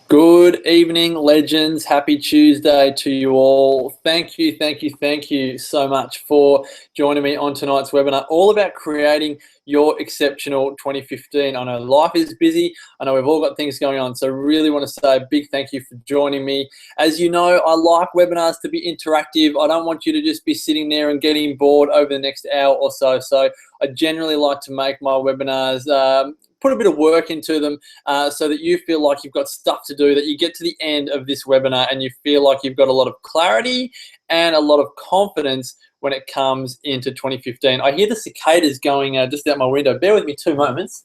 Good evening, legends. Happy Tuesday to you all. Thank you so much for joining me on tonight's webinar, all about creating your exceptional 2015. I know life is busy. I know we've all got things going on, so really want to say a big thank you for joining me. As you know, I like webinars to be interactive. I don't want you to just be sitting there and getting bored over the next hour or so. So I generally like to make my webinars put a bit of work into them so that you feel like you've got stuff to do, that you get to the end of this webinar and you feel like you've got a lot of clarity and a lot of confidence when it comes into 2015. I hear the cicadas going just out my window. Bear with me 2 moments.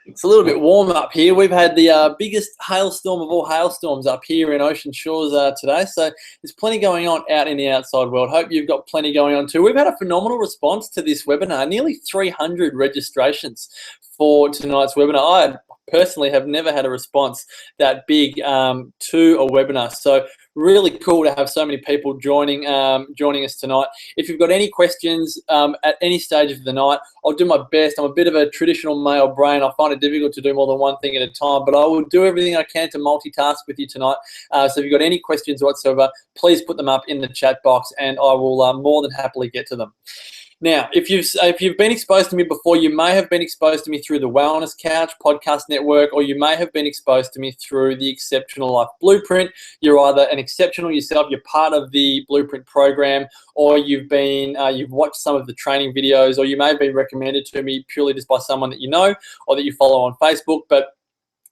It's a little bit warm up here. We've had the biggest hailstorm of all hailstorms up here in Ocean Shores today. So there's plenty going on out in the outside world. Hope you've got plenty going on too. We've had a phenomenal response to this webinar. Nearly 300 registrations for tonight's webinar. I personally have never had a response that big to a webinar. So really cool to have so many people joining us tonight. If you've got any questions at any stage of the night, I'll do my best. I'm a bit of a traditional male brain. I find it difficult to do more than one thing at a time, but I will do everything I can to multitask with you tonight. So if you've got any questions whatsoever, please put them up in the chat box and I will more than happily get to them. Now, if you've been exposed to me before, you may have been exposed to me through the Wellness Couch podcast network, or you may have been exposed to me through the Exceptional Life Blueprint. You're either an exceptional yourself, you're part of the Blueprint program, or you've watched some of the training videos, or you may have been recommended to me purely just by someone that you know or that you follow on Facebook. But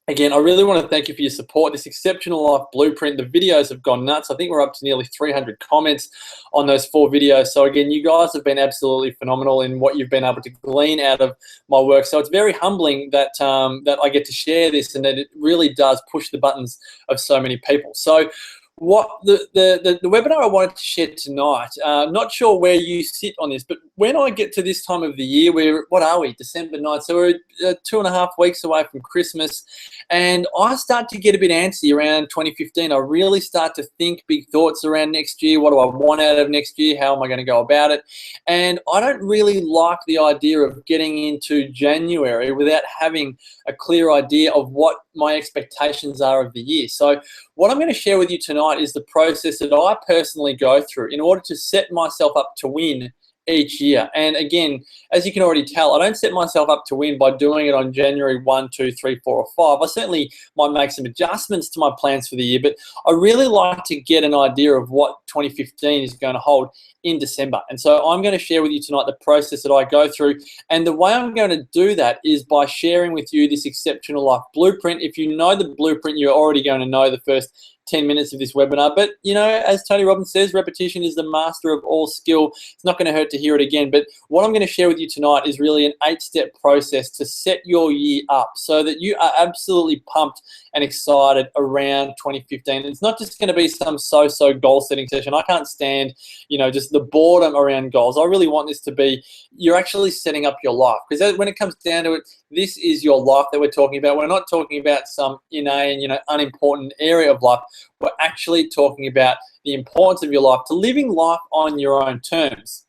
again, I really want to thank you for your support. This Exceptional Life Blueprint, the videos have gone nuts. I think we're up to nearly 300 comments on those 4 videos. So again, you guys have been absolutely phenomenal in what you've been able to glean out of my work. So it's very humbling that that I get to share this and that it really does push the buttons of so many people. So what the webinar I wanted to share tonight, not sure where you sit on this, but when I get to this time of the year, what are we, December 9th, so we're 2.5 weeks away from Christmas, and I start to get a bit antsy around 2015. I really start to think big thoughts around next year. What do I want out of next year? How am I going to go about it? And I don't really like the idea of getting into January without having a clear idea of what my expectations are of the year. So what I'm going to share with you tonight is the process that I personally go through in order to set myself up to win each year. And again, as you can already tell, I don't set myself up to win by doing it on January 1, 2, 3, 4, or 5. I certainly might make some adjustments to my plans for the year, but I really like to get an idea of what 2015 is going to hold in December. And so I'm going to share with you tonight the process that I go through. And the way I'm going to do that is by sharing with you this Exceptional Life Blueprint. If you know the blueprint, you're already going to know the first 10 minutes of this webinar. But, you know, as Tony Robbins says, repetition is the master of all skill. It's not going to hurt to hear it again. But what I'm going to share with you tonight is really an 8-step process to set your year up so that you are absolutely pumped and excited around 2015. It's not just going to be some so-so goal setting session. I can't stand, you know, just the boredom around goals. I really want this to be, you're actually setting up your life, because when it comes down to it, this is your life that we're talking about. We're not talking about some inane, you know, unimportant area of life. We're actually talking about the importance of your life, to living life on your own terms.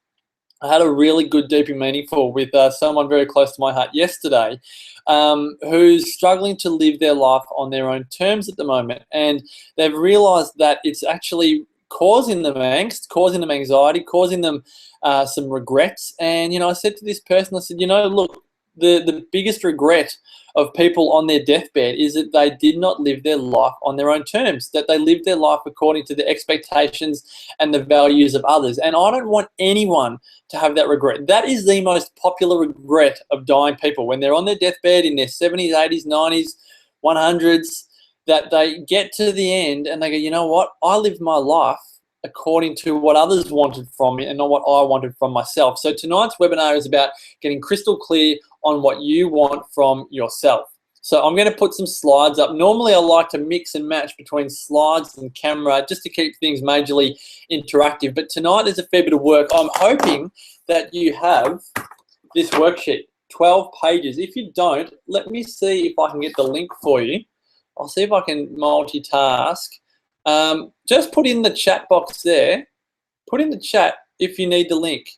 I had a really good, deep and meaningful with someone very close to my heart yesterday who's struggling to live their life on their own terms at the moment. And they've realized that it's actually causing them angst, causing them anxiety, causing them some regrets. And, you know, I said to this person, I said, you know, look, the biggest regret of people on their deathbed is that they did not live their life on their own terms, that they lived their life according to the expectations and the values of others. And I don't want anyone to have that regret. That is the most popular regret of dying people, when they're on their deathbed in their 70s, 80s, 90s, 100s, that they get to the end and they go, you know what, I lived my life according to what others wanted from me and not what I wanted from myself. So tonight's webinar is about getting crystal clear on what you want from yourself. So I'm going to put some slides up. Normally I like to mix and match between slides and camera just to keep things majorly interactive. But tonight there's a fair bit of work. I'm hoping that you have this worksheet, 12 pages. If you don't, let me see if I can get the link for you. I'll see if I can multitask. Just put in the chat box there. Put in the chat if you need the link.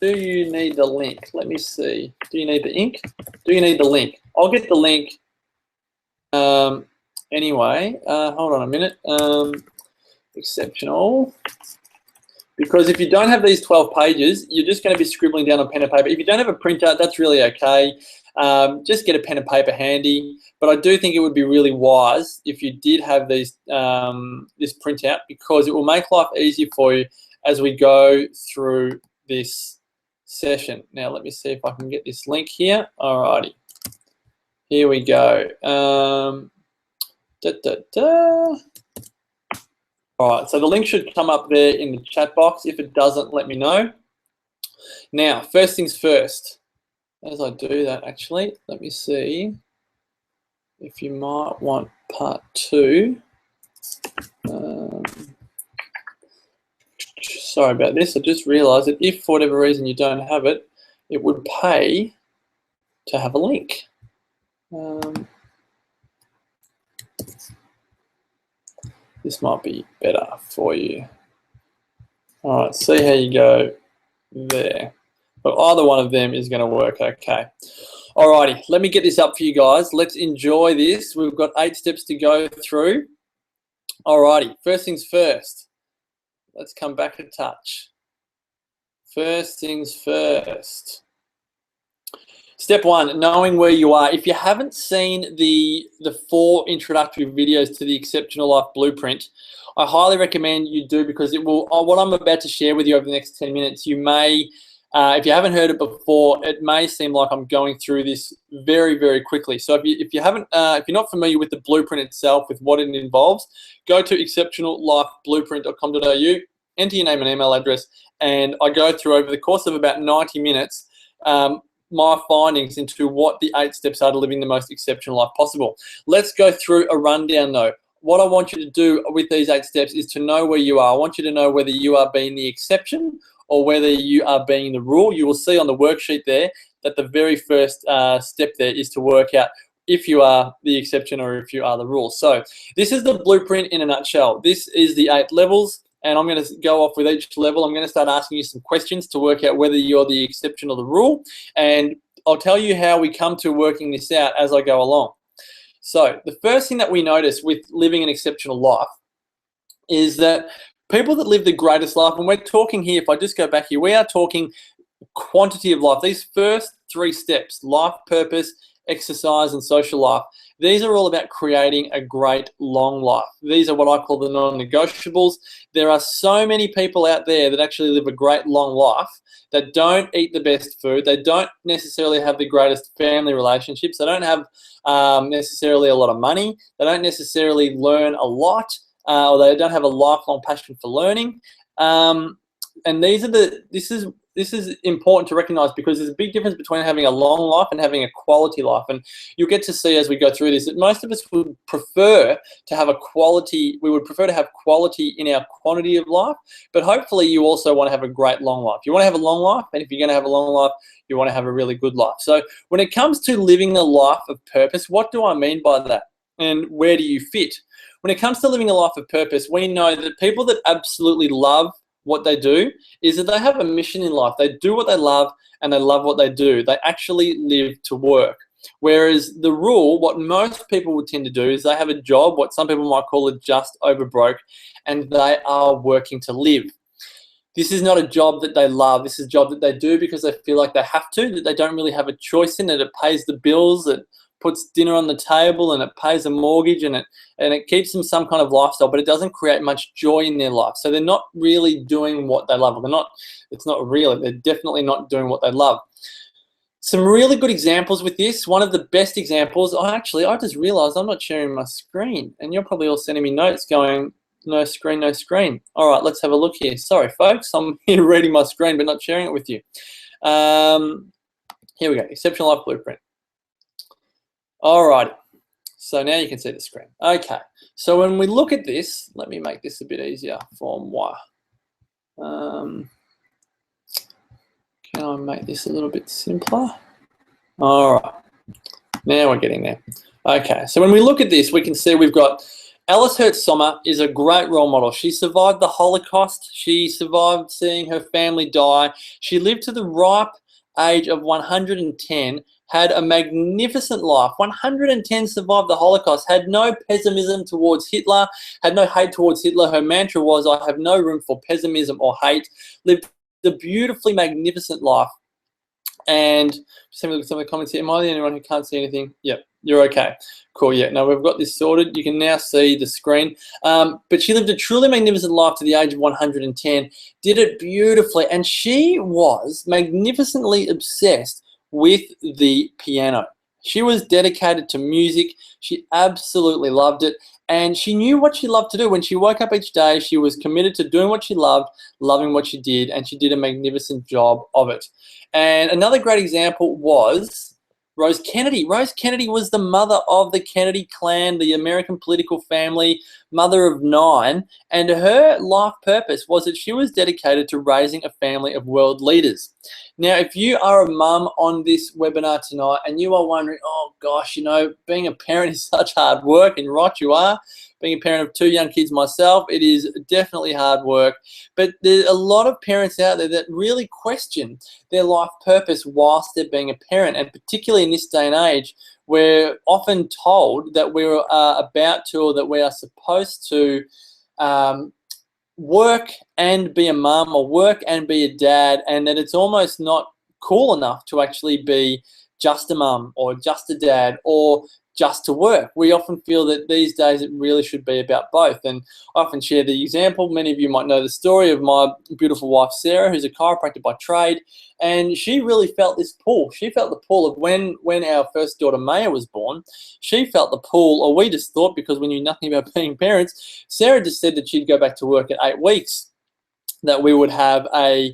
do you need the link? Let me see. Do you need the ink? Do you need the link? I'll get the link. Anyway, hold on a minute. Exceptional. Because if you don't have these 12 pages, you're just going to be scribbling down on pen and paper. If you don't have a printer, that's really okay. Just get a pen and paper handy. But I do think it would be really wise if you did have these this printout, because it will make life easier for you as we go through this session. Now, let me see if I can get this link here. Alrighty. Here we go. All right, so the link should come up there in the chat box. If it doesn't, let me know. Now, first things first. As I do that, actually, let me see if you might want part 2. Sorry about this. I just realized that if for whatever reason you don't have it, it would pay to have a link. This might be better for you. All right, see how you go there. But either one of them is going to work okay. Alrighty, let me get this up for you guys. Let's enjoy this. We've got 8 steps to go through. Alrighty, first things first. Let's come back a touch. First things first. Step 1, knowing where you are. If you haven't seen the 4 introductory videos to the Exceptional Life Blueprint, I highly recommend you do, because it will, what I'm about to share with you over the next 10 minutes, you may, if you haven't heard it before, it may seem like I'm going through this very, very quickly. So if you're not familiar with the blueprint itself, with what it involves, go to exceptionallifeblueprint.com.au, enter your name and email address, and I go through over the course of about 90 minutes my findings into what the 8 steps are to living the most exceptional life possible. Let's go through a rundown though. What I want you to do with these 8 steps is to know where you are. I want you to know whether you are being the exception or whether you are being the rule. You will see on the worksheet there that the very first step there is to work out if you are the exception or if you are the rule. So this is the blueprint in a nutshell. This is the 8 levels. And I'm going to go off with each level. I'm going to start asking you some questions to work out whether you're the exception or the rule. And I'll tell you how we come to working this out as I go along. So the first thing that we notice with living an exceptional life is that people that live the greatest life, and we're talking here, if I just go back here, we are talking quantity of life. These first 3 steps, life, purpose, exercise, and social life, these are all about creating a great long life. These are what I call the non-negotiables. There are so many people out there that actually live a great long life that don't eat the best food. They don't necessarily have the greatest family relationships. They don't have necessarily a lot of money. They don't necessarily learn a lot, or they don't have a lifelong passion for learning. And this is important to recognize, because there's a big difference between having a long life and having a quality life. And you'll get to see as we go through this that most of us would prefer to have quality in our quantity of life, but hopefully you also want to have a great long life. You want to have a long life, and if you're going to have a long life, you want to have a really good life. So when it comes to living a life of purpose, what do I mean by that? And where do you fit? When it comes to living a life of purpose, we know that people that absolutely love what they do is that they have a mission in life. They do what they love, and they love what they do. They actually live to work. Whereas the rule, what most people would tend to do is they have a job, what some people might call a just over broke, and they are working to live. This is not a job that they love. This is a job that they do because they feel like they have to, that they don't really have a choice in it. It pays the bills, it puts dinner on the table, and it pays a mortgage, and it keeps them some kind of lifestyle, but it doesn't create much joy in their life. So they're not really doing what they love. They're definitely not doing what they love. Some really good examples with this. One of the best examples, I just realized I'm not sharing my screen, and you're probably all sending me notes going, no screen, no screen. All right, let's have a look here. Sorry, folks, I'm here reading my screen, but not sharing it with you. Here we go, Exceptional Life Blueprint. All right, so now you can see the screen. Okay, so when we look at this, let me make this a bit easier for moi. Can I make this a little bit simpler? All right, now we're getting there. Okay, so when we look at this, we can see we've got Alice Herz-Sommer is a great role model. She survived the Holocaust. She survived seeing her family die. She lived to the ripe age of 110, had a magnificent life. 110, survived the Holocaust, had no pessimism towards Hitler, had no hate towards Hitler. Her mantra was, I have no room for pessimism or hate. Lived a beautifully magnificent life. And just having a look at some of the comments here. Am I the only one who can't see anything? Yep, you're okay. Cool, yeah. Now we've got this sorted. You can now see the screen. But she lived a truly magnificent life to the age of 110, did it beautifully, and she was magnificently obsessed with the piano. She was dedicated to music. She absolutely loved it. And she knew what she loved to do. When she woke up each day, she was committed to doing what she loved, loving what she did, and she did a magnificent job of it. And another great example was Rose Kennedy. Rose Kennedy was the mother of the Kennedy clan, the American political family, mother of 9, and her life purpose was that she was dedicated to raising a family of world leaders. Now, if you are a mum on this webinar tonight and you are wondering, oh gosh, you know, being a parent is such hard work, and right you are. Being a parent of 2 young kids myself, it is definitely hard work. But there's a lot of parents out there that really question their life purpose whilst they're being a parent. And particularly in this day and age, we're often told that we're about to, or that we are supposed to work and be a mum, or work and be a dad, and that it's almost not cool enough to actually be just a mum or just a dad or just to work. We often feel that these days it really should be about both. And I often share the example, many of you might know the story of my beautiful wife, Sarah, who's a chiropractor by trade. And she really felt this pull. She felt the pull of when our first daughter, Maya, was born, she felt the pull, or we just thought, because we knew nothing about being parents, Sarah just said that she'd go back to work at 8 weeks. That we would have a,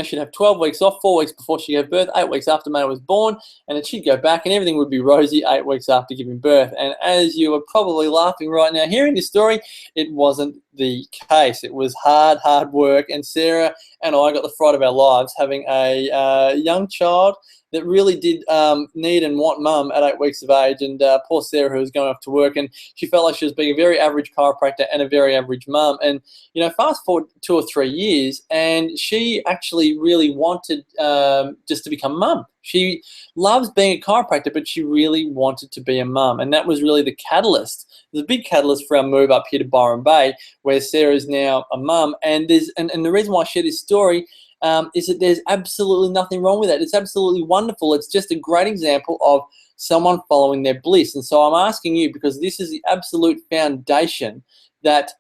she'd have 12 weeks off, 4 weeks before she gave birth, 8 weeks after Maya was born, and then she'd go back and everything would be rosy 8 weeks after giving birth. And as you are probably laughing right now hearing this story, it wasn't the case. It was hard work, and Sarah and I got the fright of our lives having a young child that really did need and want mum at 8 weeks of age. And poor Sarah, who was going off to work, and she felt like she was being a very average chiropractor and a very average mum. And, you know, fast forward 2 or 3 years, and she actually really wanted just to become mum. She loves being a chiropractor, but she really wanted to be a mum. And that was really the catalyst. There's a big catalyst for our move up here to Byron Bay, where Sarah is now a mum. And the reason why I share this story is that there's absolutely nothing wrong with that. It's absolutely wonderful. It's just a great example of someone following their bliss. And so I'm asking you, because this is the absolute foundation, that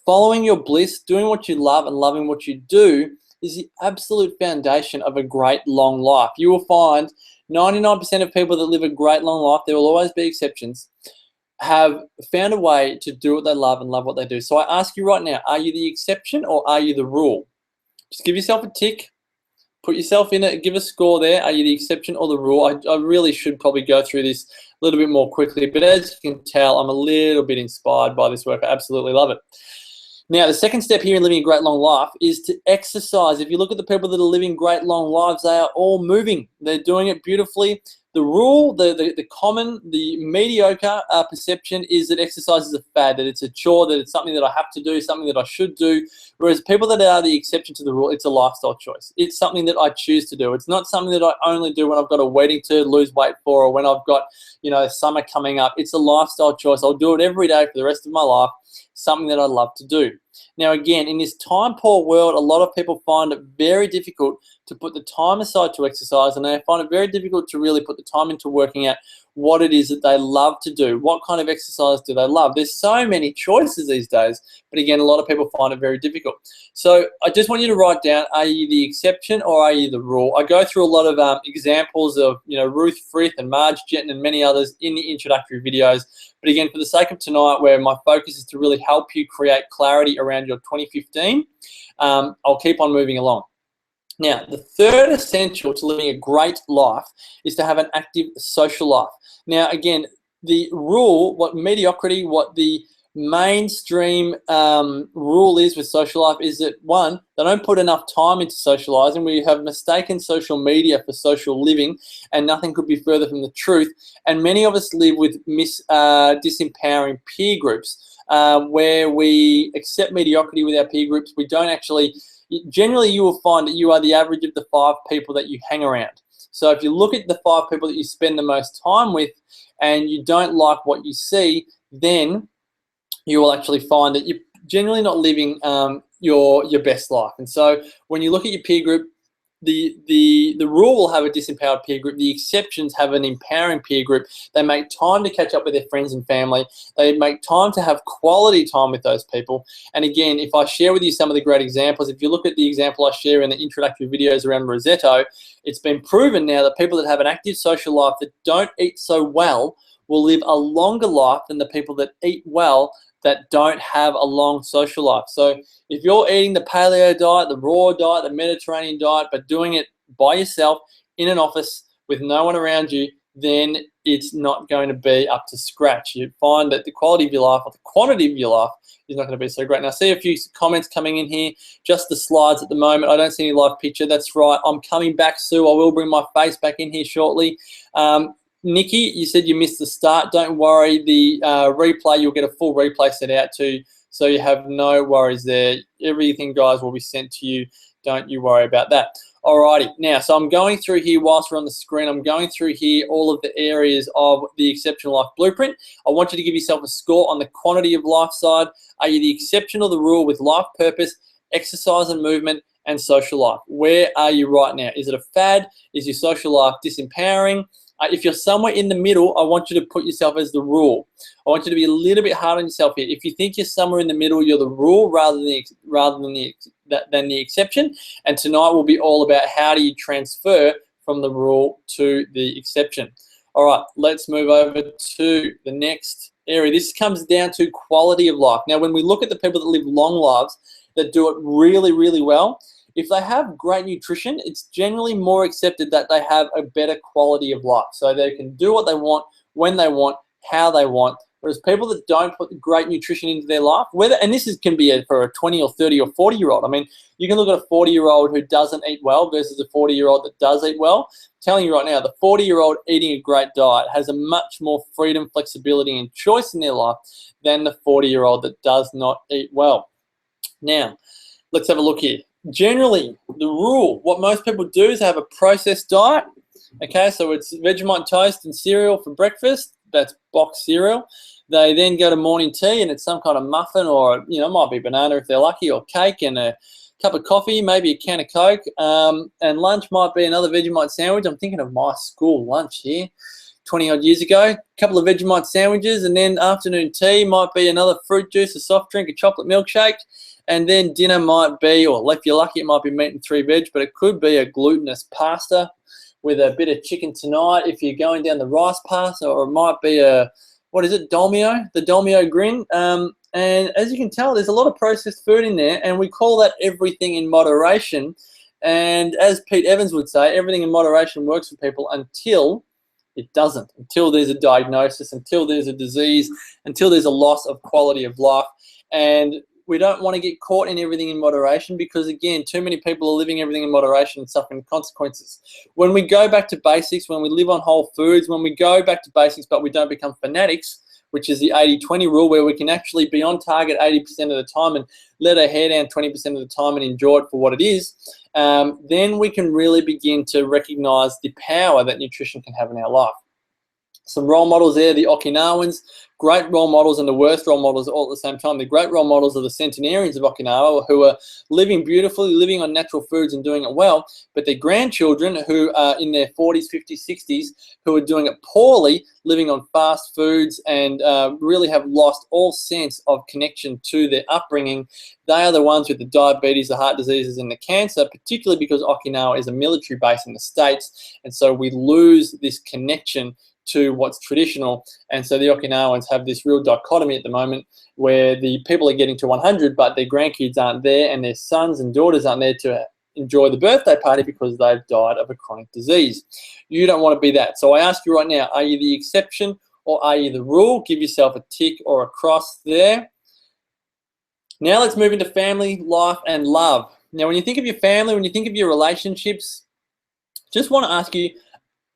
following your bliss, doing what you love and loving what you do, is the absolute foundation of a great long life. You will find 99% of people that live a great long life, there will always be exceptions, have found a way to do what they love and love what they do. So I ask you right now, are you the exception or are you the rule? Just give yourself a tick, put yourself in it, give a score there. Are you the exception or the rule? I really should probably go through this a little bit more quickly, but as you can tell, I'm a little bit inspired by this work. I absolutely love it. Now, the second step here in living a great long life is to exercise. If you look at the people that are living great long lives, they are all moving. They're doing it beautifully. The rule, the common, the mediocre perception is that exercise is a fad, that it's a chore, that it's something that I have to do, something that I should do. Whereas people that are the exception to the rule, it's a lifestyle choice. It's something that I choose to do. It's not something that I only do when I've got a wedding to lose weight for, or when I've got, you know, summer coming up. It's a lifestyle choice. I'll do it every day for the rest of my life, something that I love to do. Now, again, in this time-poor world, a lot of people find it very difficult to put the time aside to exercise, and they find it very difficult to really put the time into working out what it is that they love to do. What kind of exercise do they love? There's so many choices these days, but again, a lot of people find it very difficult. So I just want you to write down, are you the exception or are you the rule? I go through a lot of examples of, you know, Ruth Frith and Marge Jetton and many others in the introductory videos. But again, for the sake of tonight, where my focus is to really help you create clarity around your 2015, I'll keep on moving along. Now, the third essential to living a great life is to have an active social life. Now, again, the rule, what mediocrity, what the mainstream rule is with social life is that, one, they don't put enough time into socializing. We have mistaken social media for social living, and nothing could be further from the truth. And many of us live with disempowering peer groups, where we accept mediocrity with our peer groups. We don't actually, generally you will find that you are the average of the 5 people that you hang around. So if you look at the 5 people that you spend the most time with and you don't like what you see, then you will actually find that you're generally not living your best life. And so when you look at your peer group, the rule will have a disempowered peer group. The exceptions have an empowering peer group. They make time to catch up with their friends and family. They make time to have quality time with those people. And again, if I share with you some of the great examples, if you look at the example I share in the introductory videos around Rosetto, it's been proven now that people that have an active social life that don't eat so well will live a longer life than the people that eat well that don't have a long social life. So if you're eating the paleo diet, the raw diet, the Mediterranean diet, but doing it by yourself in an office with no one around you, then it's not going to be up to scratch. You find that the quality of your life or the quantity of your life is not going to be so great. Now, I see a few comments coming in here, just the slides at the moment. I don't see any live picture. That's right. I'm coming back, Sue. I will bring my face back in here shortly. Nikki, you said you missed the start. Don't worry, the replay, you'll get a full replay sent out to you, so you have no worries there. Everything, guys, will be sent to you. Don't you worry about that. Alrighty, now, so I'm going through here whilst we're on the screen. I'm going through here all of the areas of the Exceptional Life Blueprint. I want you to give yourself a score on the quantity of life side. Are you the exception or the rule with life purpose, exercise and movement, and social life? Where are you right now? Is it a fad? Is your social life disempowering? If you're somewhere in the middle, I want you to put yourself as the rule. I want you to be a little bit hard on yourself here. If you think you're somewhere in the middle, you're the rule rather than the exception. And tonight will be all about how do you transfer from the rule to the exception. All right, let's move over to the next area. This comes down to quality of life. Now, when we look at the people that live long lives, that do it really, really well, if they have great nutrition, it's generally more accepted that they have a better quality of life. So they can do what they want, when they want, how they want. Whereas people that don't put great nutrition into their life, and this can be for a 20 or 30 or 40-year-old. I mean, you can look at a 40-year-old who doesn't eat well versus a 40-year-old that does eat well. I'm telling you right now, the 40-year-old eating a great diet has a much more freedom, flexibility, and choice in their life than the 40-year-old that does not eat well. Now, let's have a look here. Generally, the rule, what most people do is have a processed diet. Okay, so it's Vegemite toast and cereal for breakfast. That's boxed cereal. They then go to morning tea, and it's some kind of muffin, or it might be banana if they're lucky, or cake and a cup of coffee, maybe a can of Coke. And lunch might be another Vegemite sandwich. I'm thinking of my school lunch here, 20-odd years ago. A couple of Vegemite sandwiches, and then afternoon tea might be another fruit juice, a soft drink, a chocolate milkshake. And then dinner might be, or if you're lucky, it might be meat and 3 veg, but it could be a glutinous pasta with a bit of chicken tonight if you're going down the rice path, or it might be a, what is it, Dolmio, the Dolmio Grin. And as you can tell, there's a lot of processed food in there, and we call that everything in moderation. And as Pete Evans would say, everything in moderation works for people until it doesn't, until there's a diagnosis, until there's a disease, until there's a loss of quality of life. And we don't want to get caught in everything in moderation, because, again, too many people are living everything in moderation and suffering consequences. When we go back to basics, when we live on whole foods, when we go back to basics but we don't become fanatics, which is the 80-20 rule, where we can actually be on target 80% of the time and let our hair down 20% of the time and enjoy it for what it is, then we can really begin to recognize the power that nutrition can have in our life. Some role models there, the Okinawans, great role models, and the worst role models all at the same time. The great role models are the centenarians of Okinawa, who are living beautifully, living on natural foods and doing it well, but their grandchildren, who are in their 40s, 50s, 60s, who are doing it poorly, living on fast foods, and really have lost all sense of connection to their upbringing. They are the ones with the diabetes, the heart diseases, and the cancer, particularly because Okinawa is a military base in the States, and so we lose this connection to what's traditional. And so the Okinawans have this real dichotomy at the moment, where the people are getting to 100, but their grandkids aren't there, and their sons and daughters aren't there to enjoy the birthday party because they've died of a chronic disease. You don't want to be that. So I ask you right now, are you the exception or are you the rule? Give yourself a tick or a cross there. Now let's move into family, life, and love. Now, when you think of your family, when you think of your relationships, just want to ask you,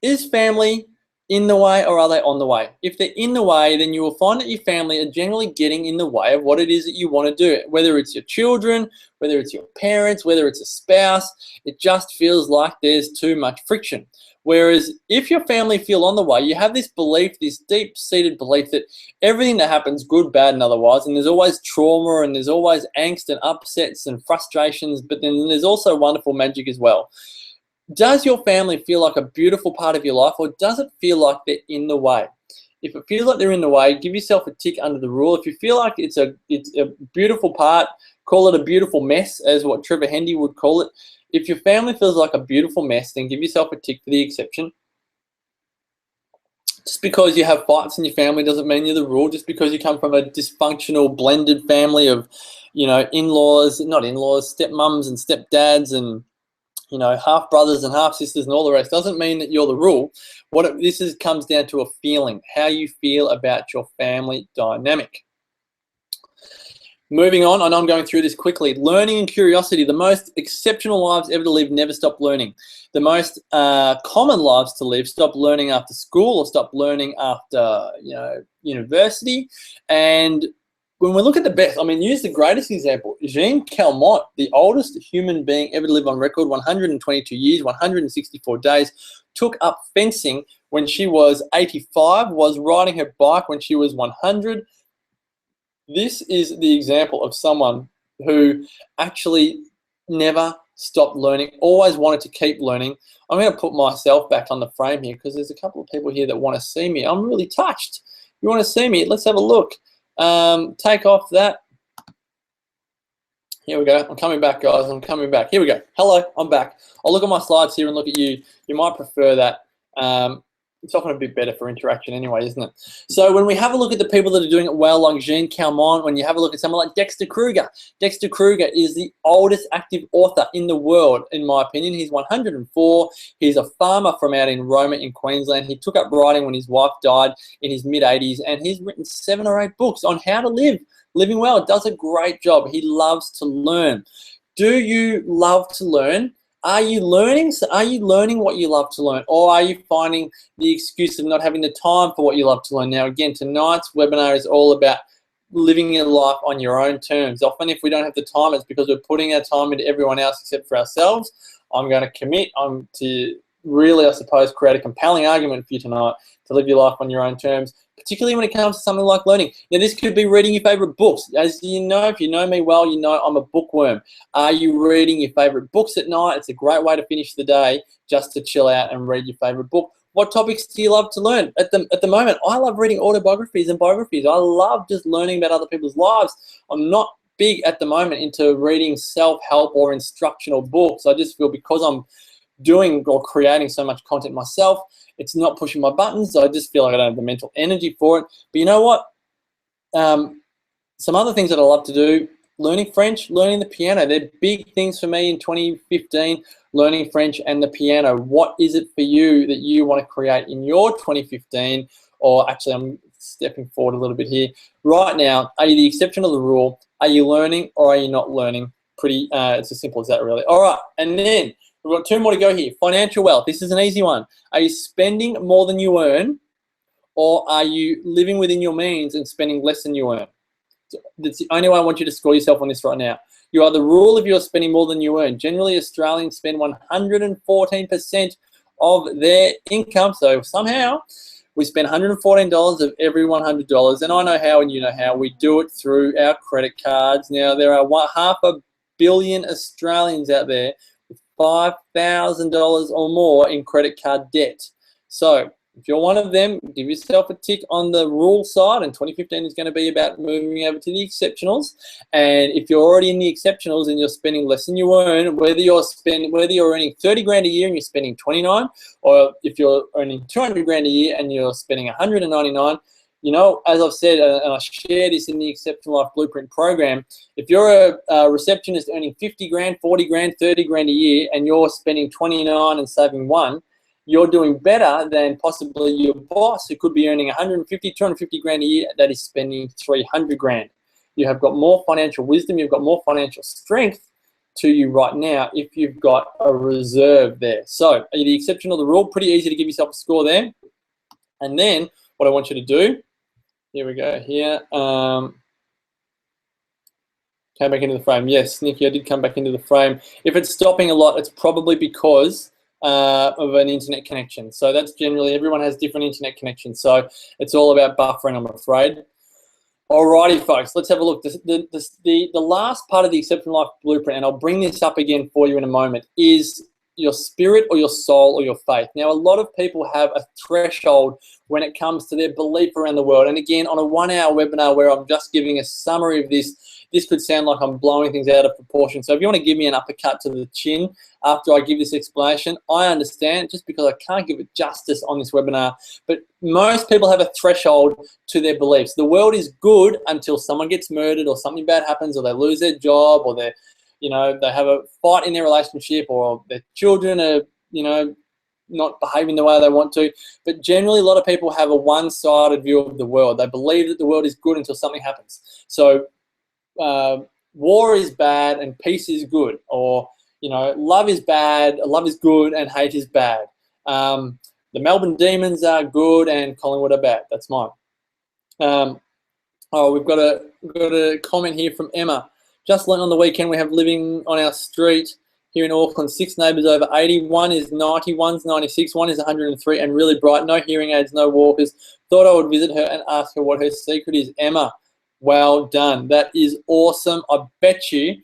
is family in the way or are they on the way? If they're in the way, then you will find that your family are generally getting in the way of what it is that you want to do. Whether it's your children, whether it's your parents, whether it's a spouse, it just feels like there's too much friction. Whereas if your family feel on the way, you have this belief, this deep-seated belief that everything that happens, good, bad, and otherwise, and there's always trauma and there's always angst and upsets and frustrations, but then there's also wonderful magic as well. Does your family feel like a beautiful part of your life, or does it feel like they're in the way? If it feels like they're in the way, give yourself a tick under the rule. If you feel like it's a beautiful part, call it a beautiful mess, as what Trevor Hendy would call it. If your family feels like a beautiful mess, then give yourself a tick for the exception. Just because you have fights in your family doesn't mean you're the rule. Just because you come from a dysfunctional, blended family of, in-laws, not in-laws, stepmums and stepdads and half brothers and half sisters and all the rest, doesn't mean that you're the rule. This comes down to a feeling, how you feel about your family dynamic. Moving on, I know I'm going through this quickly. Learning and curiosity, the most exceptional lives ever to live never stop learning. The most common lives to live stop learning after school or stop learning after university. And when we look at the best, use the greatest example. Jean Calment, the oldest human being ever to live on record, 122 years, 164 days, took up fencing when she was 85, was riding her bike when she was 100. This is the example of someone who actually never stopped learning, always wanted to keep learning. I'm going to put myself back on the frame here because there's a couple of people here that want to see me. I'm really touched. You want to see me? Let's have a look. Take off that. Here we go. I'm coming back, guys. I'm coming back. Here we go. Hello, I'm back. I'll look at my slides here and look at you. You might prefer that. It's often a bit better for interaction anyway, isn't it? So when we have a look at the people that are doing it well, like Jean Calment, when you have a look at someone like Dexter Kruger. Dexter Kruger is the oldest active author in the world, in my opinion. He's 104. He's a farmer from out in Roma in Queensland. He took up writing when his wife died in his mid-80s, and he's written 7 or 8 books on how to live. Living well. Does a great job. He loves to learn. Do you love to learn? Are you learning? So are you learning what you love to learn, or are you finding the excuse of not having the time for what you love to learn? Now, again, tonight's webinar is all about living your life on your own terms. Often if we don't have the time, it's because we're putting our time into everyone else except for ourselves. I'm going to commit to really, I suppose, create a compelling argument for you tonight to live your life on your own terms, particularly when it comes to something like learning. Now, this could be reading your favorite books. As you know, if you know me well, you know I'm a bookworm. Are you reading your favorite books at night? It's a great way to finish the day, just to chill out and read your favorite book. What topics do you love to learn? At the moment, I love reading autobiographies and biographies. I love just learning about other people's lives. I'm not big at the moment into reading self-help or instructional books. I just feel because I'm doing or creating so much content myself, it's not pushing my buttons. I just feel like I don't have the mental energy for it. But you know what? Some other things that I love to do, learning French, learning the piano. They're big things for me in 2015, learning French and the piano. What is it for you that you want to create in your 2015? Or actually, I'm stepping forward a little bit here. Right now, are you the exception of the rule? Are you learning or are you not learning? It's as simple as that, really. All right, and then we've got 2 more to go here. Financial wealth. This is an easy one. Are you spending more than you earn, or are you living within your means and spending less than you earn? That's the only way I want you to score yourself on this right now. You are the rule if you're spending more than you earn. Generally, Australians spend 114% of their income. So somehow we spend $114 of every $100. And I know how and you know how. We do it through our credit cards. Now, there are 500 million Australians out there $5,000 or more in credit card debt. So if you're one of them, give yourself a tick on the rule side, and 2015 is going to be about moving over to the exceptionals. And if you're already in the exceptionals and you're spending less than you earn, whether you're earning 30 grand a year and you're spending 29, or if you're earning 200 grand a year and you're spending 199, you know, as I've said, and I share this in the Exceptional Life Blueprint program, if you're a receptionist earning 50 grand, 40 grand, 30 grand a year, and you're spending 29 and saving 1, you're doing better than possibly your boss, who could be earning 150, 250 grand a year, that is spending 300 grand. You have got more financial wisdom, you've got more financial strength to you right now if you've got a reserve there. So are you the exception or the rule? Pretty easy to give yourself a score there. And then what I want you to do, here we go, here. Came back into the frame. Yes, Nikki, I did come back into the frame. If it's stopping a lot, it's probably because of an internet connection. So that's generally, everyone has different internet connections. So it's all about buffering, I'm afraid. Alrighty, folks, let's have a look. The last part of the Exceptional Life Blueprint, and I'll bring this up again for you in a moment, is your spirit or your soul or your faith. Now, a lot of people have a threshold when it comes to their belief around the world. And again, on a 1-hour webinar where I'm just giving a summary of this could sound like I'm blowing things out of proportion. So if you want to give me an uppercut to the chin after I give this explanation, I understand, just because I can't give it justice on this webinar. But most people have a threshold to their beliefs. The world is good until someone gets murdered or something bad happens, or they lose their job, or they have a fight in their relationship, or their children are, not behaving the way they want to. But generally, a lot of people have a one-sided view of the world. They believe that the world is good until something happens. So war is bad and peace is good, or love is bad, love is good and hate is bad. The Melbourne Demons are good and Collingwood are bad. That's mine. We've got a comment here from Emma. Just learned on the weekend we have living on our street here in Auckland 6 neighbours over 80. One is 90, one's 96, one is 103, and really bright. No hearing aids, no walkers. Thought I would visit her and ask her what her secret is. Emma, well done. That is awesome. I bet you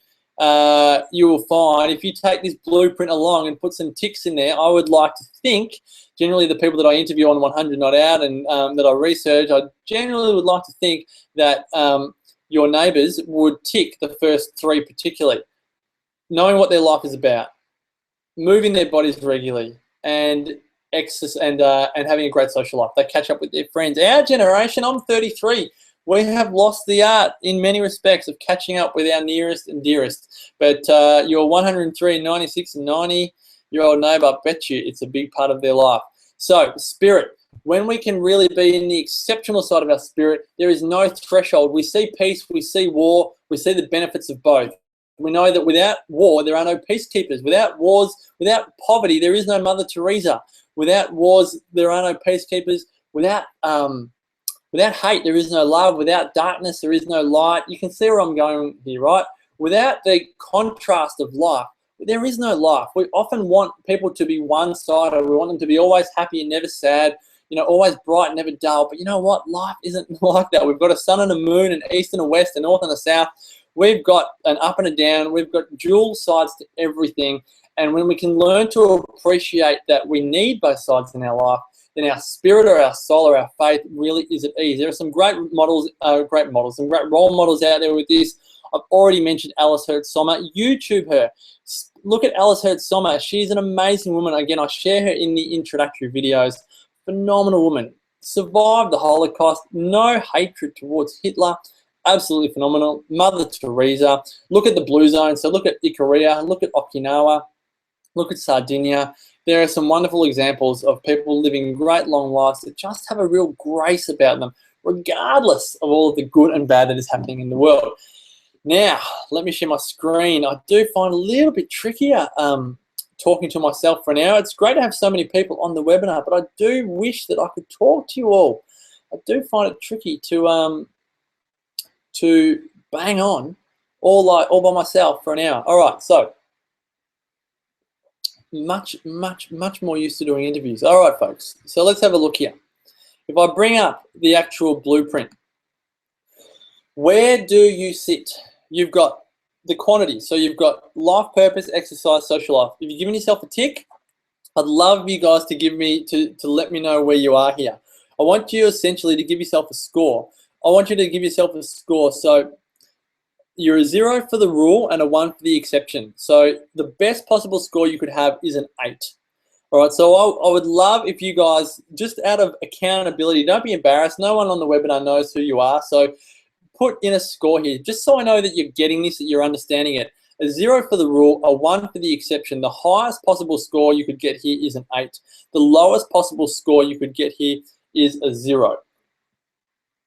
you will find, if you take this blueprint along and put some ticks in there, I would like to think, generally the people that I interview on 100 Not Out and that I research, I generally would like to think that your neighbours would tick the first 3 particularly. Knowing what their life is about, moving their bodies regularly, and exercise, and having a great social life. They catch up with their friends. Our generation, I'm 33, we have lost the art in many respects of catching up with our nearest and dearest. But your 103, 96, and 90-year-old neighbour, I bet you it's a big part of their life. So, spirit. When we can really be in the exceptional side of our spirit, there is no threshold. We see peace, we see war, we see the benefits of both. We know that without war, there are no peacekeepers. Without wars, without poverty, there is no Mother Teresa. Without wars, there are no peacekeepers. Without hate, there is no love. Without darkness, there is no light. You can see where I'm going here, right? Without the contrast of life, there is no life. We often want people to be one-sided. We want them to be always happy and never sad, always bright and never dull. But you know what? Life isn't like that. We've got a sun and a moon, an east and a west, a north and a south. We've got an up and a down. We've got dual sides to everything. And when we can learn to appreciate that we need both sides in our life, then our spirit or our soul or our faith really is at ease. There are some great models, some great role models out there with this. I've already mentioned Alice Hertz-Sommer. YouTube her. Look at Alice Hertz-Sommer. She's an amazing woman. Again, I share her in the introductory videos. Phenomenal woman. Survived the Holocaust. No hatred towards Hitler. Absolutely phenomenal. Mother Teresa. Look at the blue zone. So look at Ikaria. Look at Okinawa. Look at Sardinia. There are some wonderful examples of people living great long lives that just have a real grace about them, regardless of all of the good and bad that is happening in the world. Now, let me share my screen. I do find it a little bit trickier talking to myself for an hour. It's great to have so many people on the webinar, but I do wish that I could talk to you all. I do find it tricky to bang on all by myself for an hour. All right, so much more used to doing interviews. All right, folks, so let's have a look here. If I bring up the actual blueprint, where do you sit? You've got the quantity. So you've got life purpose, exercise, social life. If you're giving yourself a tick, I'd love you guys to give me to let me know where you are here. I want you essentially to give yourself a score. I want you to give yourself a score. So you're a 0 for the rule and a 1 for the exception. So the best possible score you could have is an 8. All right, so I would love if you guys, just out of accountability, don't be embarrassed. No one on the webinar knows who you are. So put in a score here, just so I know that you're getting this, that you're understanding it. A 0 for the rule, a 1 for the exception. The highest possible score you could get here is an 8. The lowest possible score you could get here is a 0.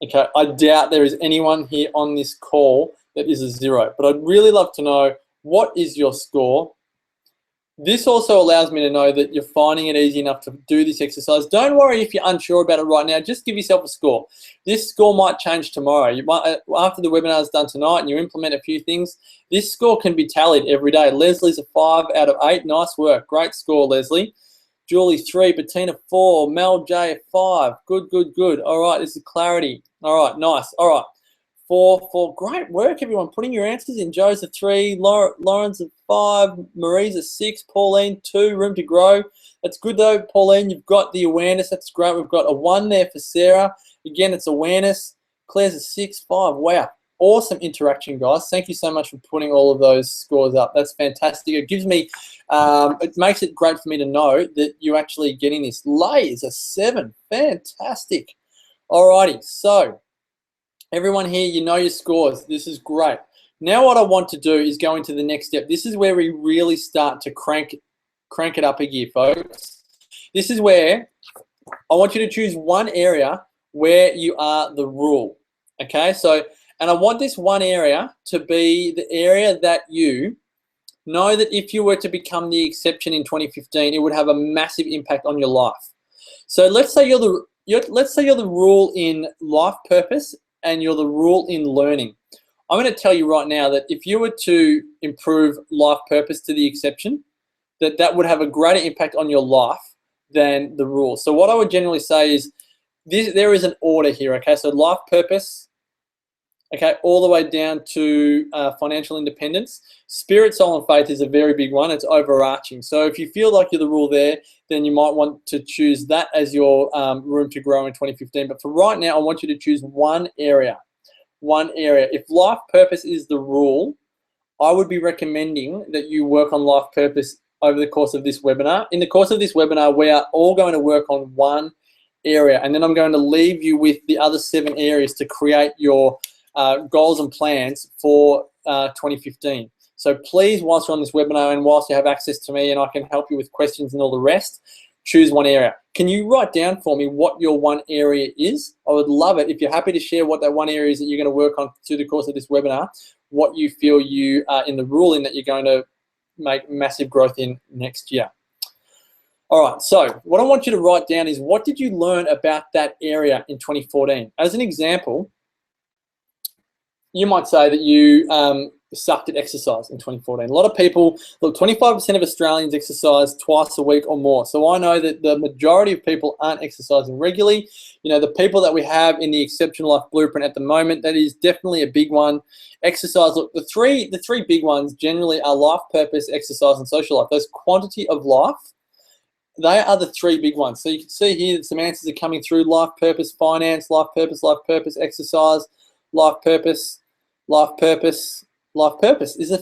Okay, I doubt there is anyone here on this call that is a 0, but I'd really love to know, what is your score? This also allows me to know that you're finding it easy enough to do this exercise. Don't worry if you're unsure about it right now. Just give yourself a score. This score might change tomorrow. You might, after the webinar is done tonight and you implement a few things, this score can be tallied every day. Leslie's a 5 out of 8. Nice work. Great score, Leslie. Julie, 3. Bettina, 4. Mel J, 5. Good, good, good. All right, this is clarity. All right, nice. All right. 4. Great work, everyone. Putting your answers in. Joe's a 3. Lauren's a 5. Marie's a 6. Pauline, 2. Room to grow. That's good, though, Pauline. You've got the awareness. That's great. We've got a 1 there for Sarah. Again, it's awareness. Claire's a 6. 5. Wow. Awesome interaction, guys. Thank you so much for putting all of those scores up. That's fantastic. It gives me, it makes it great for me to know that you're actually getting this. Lay is a 7. Fantastic. Alrighty, so everyone here, you know your scores. This is great. Now what I want to do is go into the next step. This is where we really start to crank it up a gear, folks. This is where I want you to choose one area where you are the rule. Okay, so, and I want this one area to be the area that you know that if you were to become the exception in 2015, it would have a massive impact on your life. So let's say you're the rule in life purpose and you're the rule in learning. I'm going to tell you right now that if you were to improve life purpose to the exception, that would have a greater impact on your life than the rule. So what I would generally say is there is an order here, okay? So life purpose, okay, all the way down to financial independence. Spirit, soul, and faith is a very big one. It's overarching. So if you feel like you're the rule there, then you might want to choose that as your room to grow in 2015. But for right now, I want you to choose one area. One area. If life purpose is the rule, I would be recommending that you work on life purpose over the course of this webinar. In the course of this webinar, we are all going to work on one area, and then I'm going to leave you with the other 7 areas to create your goals and plans for 2015. So please, whilst you're on this webinar and whilst you have access to me and I can help you with questions and all the rest, choose one area. Can you write down for me what your one area is? I would love it if you're happy to share what that one area is that you're going to work on through the course of this webinar, what you feel you are in the rule in that you're going to make massive growth in next year. All right, so what I want you to write down is, what did you learn about that area in 2014? As an example, you might say that you sucked at exercise in 2014. A lot of people, look, 25% of Australians exercise twice a week or more. So I know that the majority of people aren't exercising regularly. You know, the people that we have in the Exceptional Life Blueprint at the moment, that is definitely a big one. Exercise, look, the three big ones generally are life purpose, exercise, and social life. Those quantity of life, they are the 3 big ones. So you can see here that some answers are coming through: life purpose, finance, life purpose, exercise, life purpose, life purpose, life purpose. Is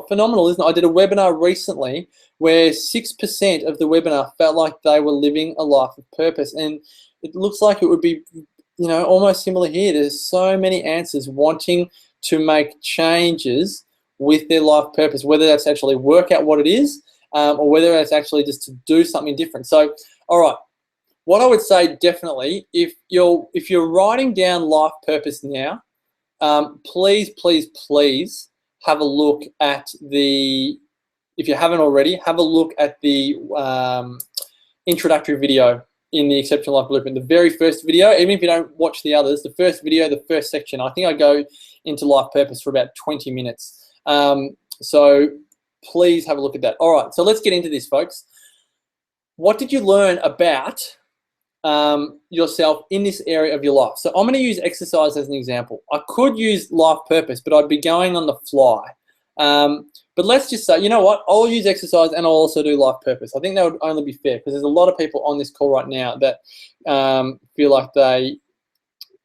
phenomenal, isn't it? I did a webinar recently where 6% of the webinar felt like they were living a life of purpose, and it looks like it would be, you know, almost similar here. There's so many answers wanting to make changes with their life purpose, whether that's actually work out what it is, or whether that's actually just to do something different. So, all right, what I would say definitely, if you're writing down life purpose now, please have a look at the, if you haven't already, have a look at the introductory video in the Exceptional Life Blueprint. The very first video, even if you don't watch the others, the first video, the first section, I think I go into life purpose for about 20 minutes. So please have a look at that. All right, so let's get into this, folks. What did you learn about yourself in this area of your life? So I'm going to use exercise as an example. I could use life purpose, but I'd be going on the fly. But let's just say, you know what, I'll use exercise and I'll also do life purpose. I think that would only be fair, because there's a lot of people on this call right now that feel like they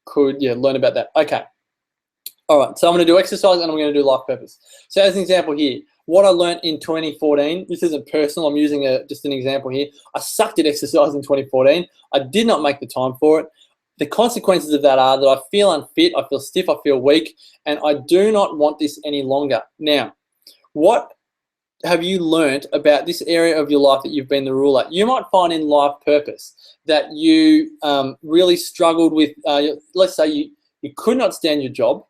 could learn about that. Okay. All right, so I'm going to do exercise and I'm going to do life purpose. So as an example here, what I learned in 2014, this isn't personal, I'm using just an example here. I sucked at exercise in 2014. I did not make the time for it. The consequences of that are that I feel unfit, I feel stiff, I feel weak, and I do not want this any longer. Now, What have you learned about this area of your life that you've been the ruler? You might find in life purpose that you really struggled with, let's say you could not stand your job,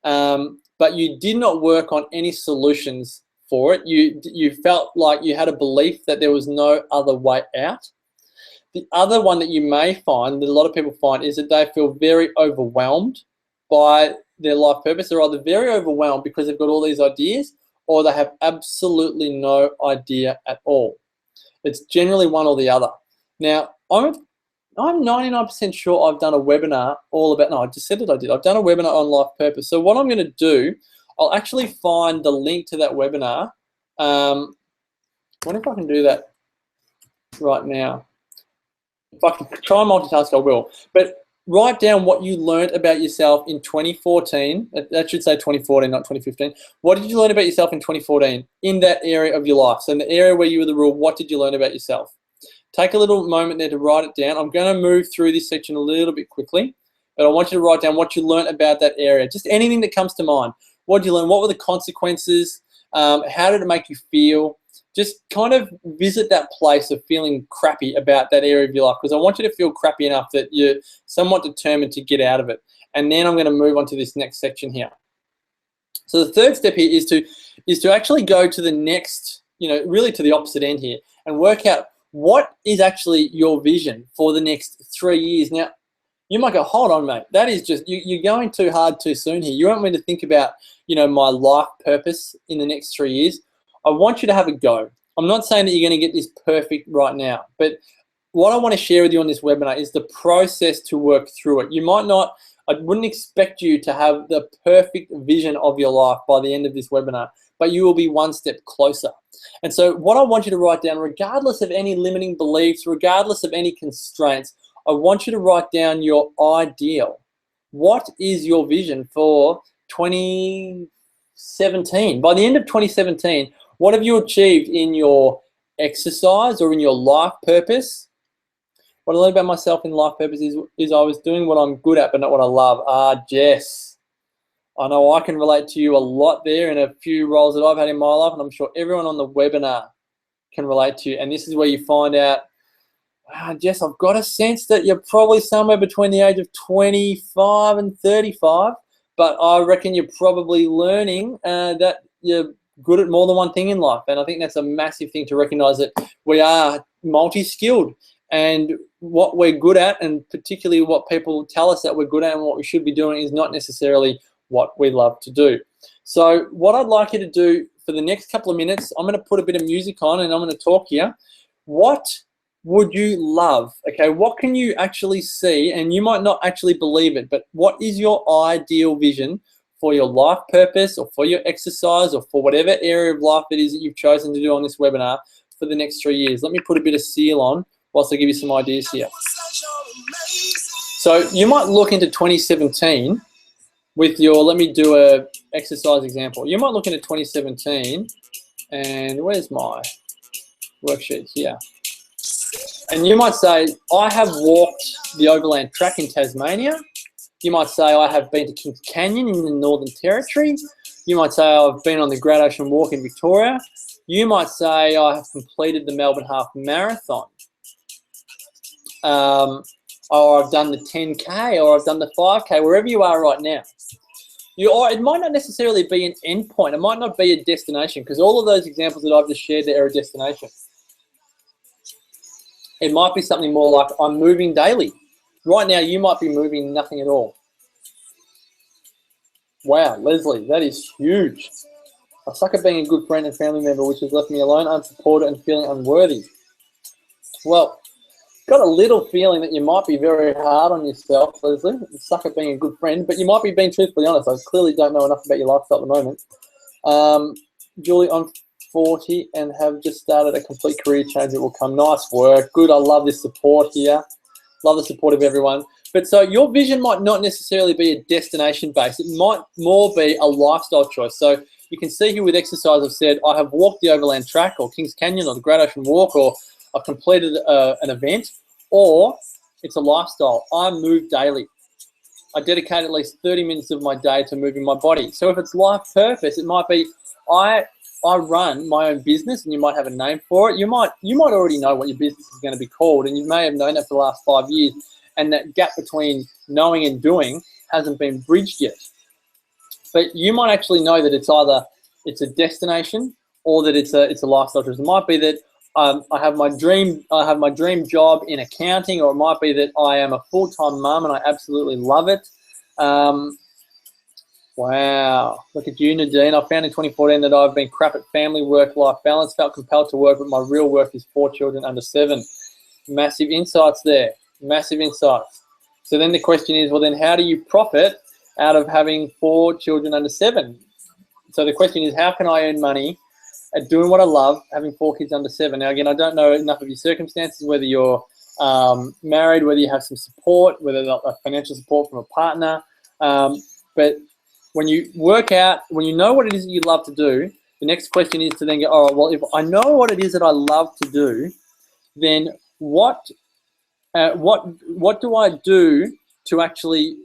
but you did not work on any solutions for it. You felt like you had a belief that there was no other way out. The other one that you may find, that a lot of people find, is that they feel very overwhelmed by their life purpose. They're either very overwhelmed because they've got all these ideas, or they have absolutely no idea at all. It's generally one or the other. Now, I'm 99% sure I've done a webinar all about, no, I just said that I did. I've done a webinar on life purpose. So what I'm going to do, I'll actually find the link to that webinar. I wonder if I can do that right now. If I can try and multitask, I will. But write down what you learned about yourself in 2014. That should say 2014, not 2015. What did you learn about yourself in 2014 in that area of your life? So in the area where you were the rule, what did you learn about yourself? Take a little moment there to write it down. I'm going to move through this section a little bit quickly, but I want you to write down what you learned about that area. Just anything that comes to mind. What did you learn? What were the consequences? How did it make you feel? Just kind of visit that place of feeling crappy about that area of your life, because I want you to feel crappy enough that you're somewhat determined to get out of it. And then I'm going to move on to this next section here. So the third step here is to actually go to the next, really to the opposite end here, and work out what is actually your vision for the next 3 years. Now, you might go, hold on, mate. That is just, you're going too hard too soon here. You want me to think about, my life purpose in the next 3 years. I want you to have a go. I'm not saying that you're going to get this perfect right now, but what I want to share with you on this webinar is the process to work through it. You might not, I wouldn't expect you to have the perfect vision of your life by the end of this webinar, but you will be one step closer. And so what I want you to write down, regardless of any limiting beliefs, regardless of any constraints, I want you to write down your ideal. What is your vision for 2017? By the end of 2017, what have you achieved in your exercise or in your life purpose? What I learned about myself in life purpose is I was doing what I'm good at, but not what I love. Jess, I know I can relate to you a lot there in a few roles that I've had in my life, and I'm sure everyone on the webinar can relate to you. And this is where you find out, Jess, I've got a sense that you're probably somewhere between the age of 25 and 35, but I reckon you're probably learning that you're good at more than one thing in life. And I think that's a massive thing to recognize, that we are multi-skilled, and what we're good at, and particularly what people tell us that we're good at and what we should be doing, is not necessarily what we love to do. So what I'd like you to do for the next couple of minutes, I'm going to put a bit of music on and I'm going to talk here. What would you love? Okay, what can you actually see? And you might not actually believe it, but what is your ideal vision for your life purpose, or for your exercise, or for whatever area of life it is that you've chosen to do on this webinar for the next 3 years? Let me put a bit of seal on whilst I give you some ideas here. So you might look into 2017 with your, let me do a exercise example. You might look into 2017, and where's my worksheet here? And you might say, I have walked the overland track in Tasmania. You might say, I have been to Kings Canyon in the Northern Territory. You might say, I've been on the Great Ocean Walk in Victoria. You might say, I have completed the Melbourne Half Marathon. Or I've done the 10K, or I've done the 5K, wherever you are right now. It might not necessarily be an end point. It might not be a destination, because all of those examples that I've just shared there are a destination. It might be something more like, I'm moving daily. Right now, you might be moving nothing at all. Wow, Leslie, that is huge. I suck at being a good friend and family member, which has left me alone, unsupported, and feeling unworthy. Well, got a little feeling that you might be very hard on yourself, Leslie. You suck at being a good friend, but you might be being truthfully honest. I clearly don't know enough about your lifestyle at the moment. Julie, I'm 40 and have just started a complete career change that will come. Nice work. Good. I love this support here. Love the support of everyone. But so your vision might not necessarily be a destination based. It might more be a lifestyle choice. So you can see here with exercise, I've said, I have walked the overland track, or Kings Canyon, or the Great Ocean Walk, or I've completed an event, or it's a lifestyle. I move daily. I dedicate at least 30 minutes of my day to moving my body. So if it's life purpose, it might be, I I run my own business, and you might have a name for it. You might already know what your business is going to be called, and you may have known that for the last 5 years, and that gap between knowing and doing hasn't been bridged yet. But you might actually know that it's either a destination or that it's a lifestyle choice. It might be that I have my dream job in accounting, or it might be that I am a full-time mum and I absolutely love it. Wow, look at you, Nadine. I found in 2014 that I've been crap at family, work-life balance, felt compelled to work, but my real work is 4 children under 7. Massive insights there, massive insights. So then the question is, well, then how do you profit out of having 4 children under 7? So the question is, how can I earn money at doing what I love, having 4 kids under 7? Now, again, I don't know enough of your circumstances, whether you're married, whether you have some support, whether financial support from a partner, but when you work out, when you know what it is that you love to do, the next question is to then go, all right, well, if I know what it is that I love to do, then what do I do to actually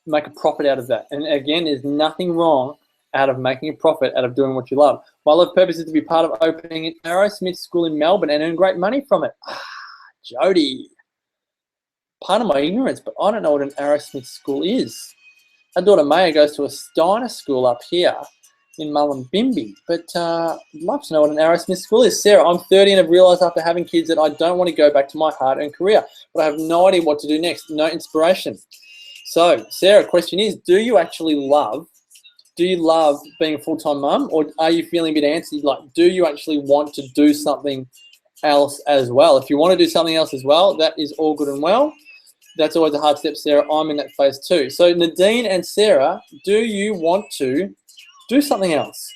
make a profit out of that? And again, there's nothing wrong out of making a profit out of doing what you love. My love purpose is to be part of opening an Aerosmith school in Melbourne and earn great money from it. Jody, pardon my ignorance, but I don't know what an Aerosmith school is. Our daughter Maya goes to a Steiner school up here in Mullumbimby, but I'd love to know what an Aerosmith school is. Sarah, I'm 30 and have realised after having kids that I don't want to go back to my hard-earned career, but I have no idea what to do next, no inspiration. So, Sarah, question is, do you love being a full-time mum, or are you feeling a bit antsy? Like, do you actually want to do something else as well? If you want to do something else as well, that is all good and well. That's always a hard step, Sarah. I'm in that phase too. So Nadine and Sarah, do you want to do something else?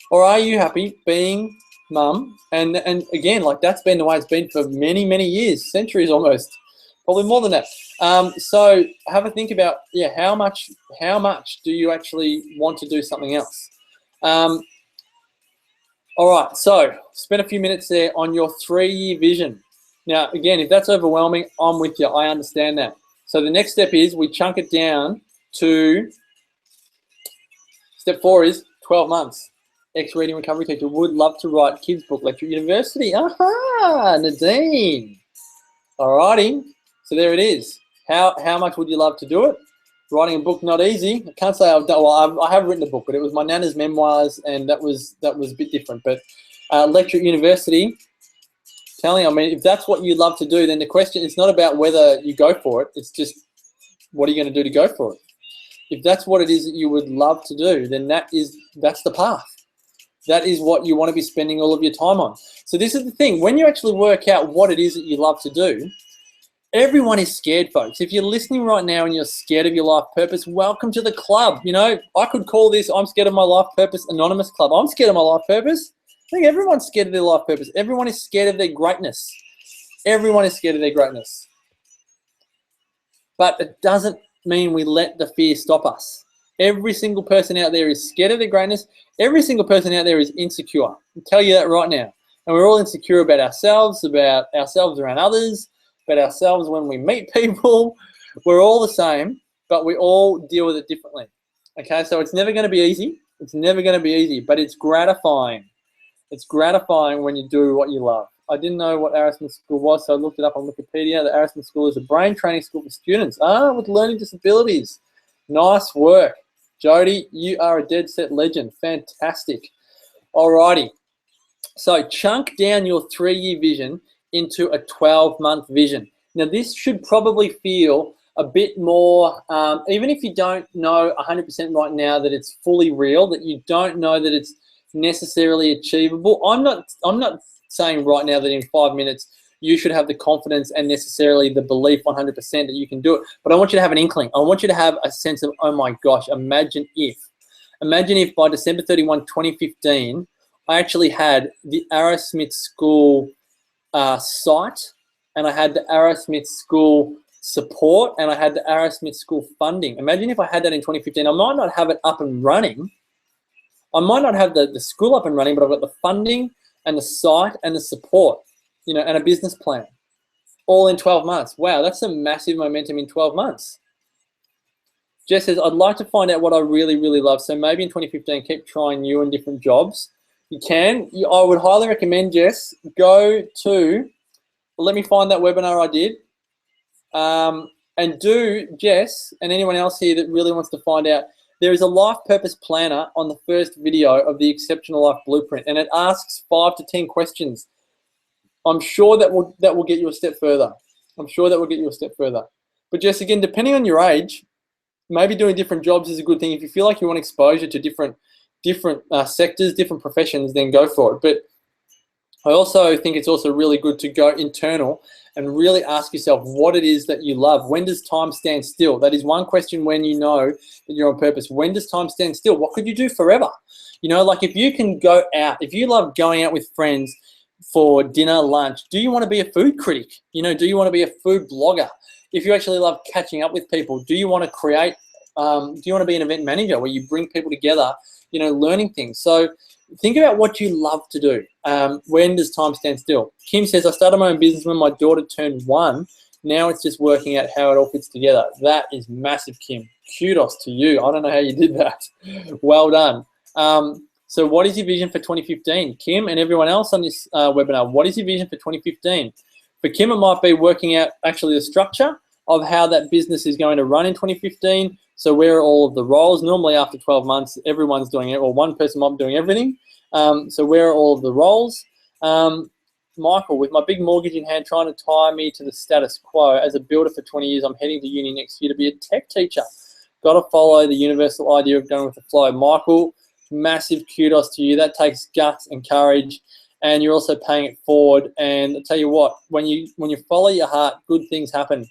Or are you happy being mum? And again, like, that's been the way it's been for many, many years, centuries almost, probably more than that. So have a think about, how much do you actually want to do something else? All right, so spend a few minutes there on your 3-year vision. Now, again, if that's overwhelming, I'm with you. I understand that. So the next step is we chunk it down to, step 4 is 12 months. Ex-reading recovery teacher, would love to write kids' book, lecture at university. Aha, Nadine. All righty. So there it is. How much would you love to do it? Writing a book, not easy. I can't say I've done, well, I have written a book, but it was my Nana's memoirs, and that was a bit different. But lecture at university, telling, I mean, if that's what you love to do, then the question is not about whether you go for it. It's just, what are you going to do to go for it? If that's what it is that you would love to do, then that's the path. That is what you want to be spending all of your time on. So this is the thing. When you actually work out what it is that you love to do, everyone is scared, folks. If you're listening right now and you're scared of your life purpose, welcome to the club. You know, I could call this I'm Scared of My Life Purpose Anonymous Club. I'm scared of my life purpose. I think everyone's scared of their life purpose. Everyone is scared of their greatness. Everyone is scared of their greatness. But it doesn't mean we let the fear stop us. Every single person out there is scared of their greatness. Every single person out there is insecure. I'll tell you that right now. And we're all insecure about ourselves around others, about ourselves when we meet people. We're all the same, but we all deal with it differently. Okay, so it's never going to be easy. It's never going to be easy, but it's gratifying. It's gratifying when you do what you love. I didn't know what Aerosmith School was, so I looked it up on Wikipedia. The Aerosmith School is a brain training school for students with learning disabilities. Nice work. Jody, you are a dead set legend. Fantastic. Alrighty. So chunk down your 3-year vision into a 12-month vision. Now, this should probably feel a bit more, even if you don't know 100% right now that it's fully real, that you don't know that it's necessarily achievable. I'm not saying right now that in 5 minutes you should have the confidence and necessarily the belief 100% that you can do it, but I want you to have an inkling. I want you to have a sense of, oh my gosh, imagine if by December 31, 2015, I actually had the Aerosmith School site, and I had the Aerosmith School support, and I had the Aerosmith School funding. Imagine if I had that in 2015. I might not have it up and running. I might not have the school up and running, but I've got the funding and the site and the support, you know, and a business plan, all in 12 months. Wow, that's some massive momentum in 12 months. Jess says, I'd like to find out what I really, really love. So maybe in 2015, keep trying new and different jobs You can. I would highly recommend, Jess, go to, let me find that webinar I did. And do, Jess, and anyone else here that really wants to find out, there is a life purpose planner on the first video of the Exceptional Life Blueprint, and it asks 5 to 10 questions. I'm sure that will get you a step further. I'm sure that will get you a step further. But Jess, again, depending on your age, maybe doing different jobs is a good thing. If you feel like you want exposure to different sectors, different professions, then go for it. But I also think it's also really good to go internal and really ask yourself what it is that you love. When does time stand still? That is one question when you know that you're on purpose. When does time stand still? What could you do forever? You know, like if you can go out, if you love going out with friends for dinner, lunch, do you want to be a food critic? You know, do you want to be a food blogger? If you actually love catching up with people, do you want to create, do you want to be an event manager where you bring people together, you know, learning things? So think about what you love to do. When does time stand still? Kim says, I started my own business when my daughter turned 1. Now it's just working out how it all fits together. That is massive, Kim. Kudos to you. I don't know how you did that. Well done. So what is your vision for 2015? Kim and everyone else on this webinar, what is your vision for 2015? For Kim, it might be working out actually the structure of how that business is going to run in 2015. So where are all of the roles? Normally after 12 months, everyone's doing it, or one person might be doing everything. So where are all of the roles? Michael, with my big mortgage in hand, trying to tie me to the status quo. As a builder for 20 years, I'm heading to uni next year to be a tech teacher. Got to follow the universal idea of going with the flow. Michael, massive kudos to you. That takes guts and courage, and you're also paying it forward. And I'll tell you what, when you follow your heart, good things happen.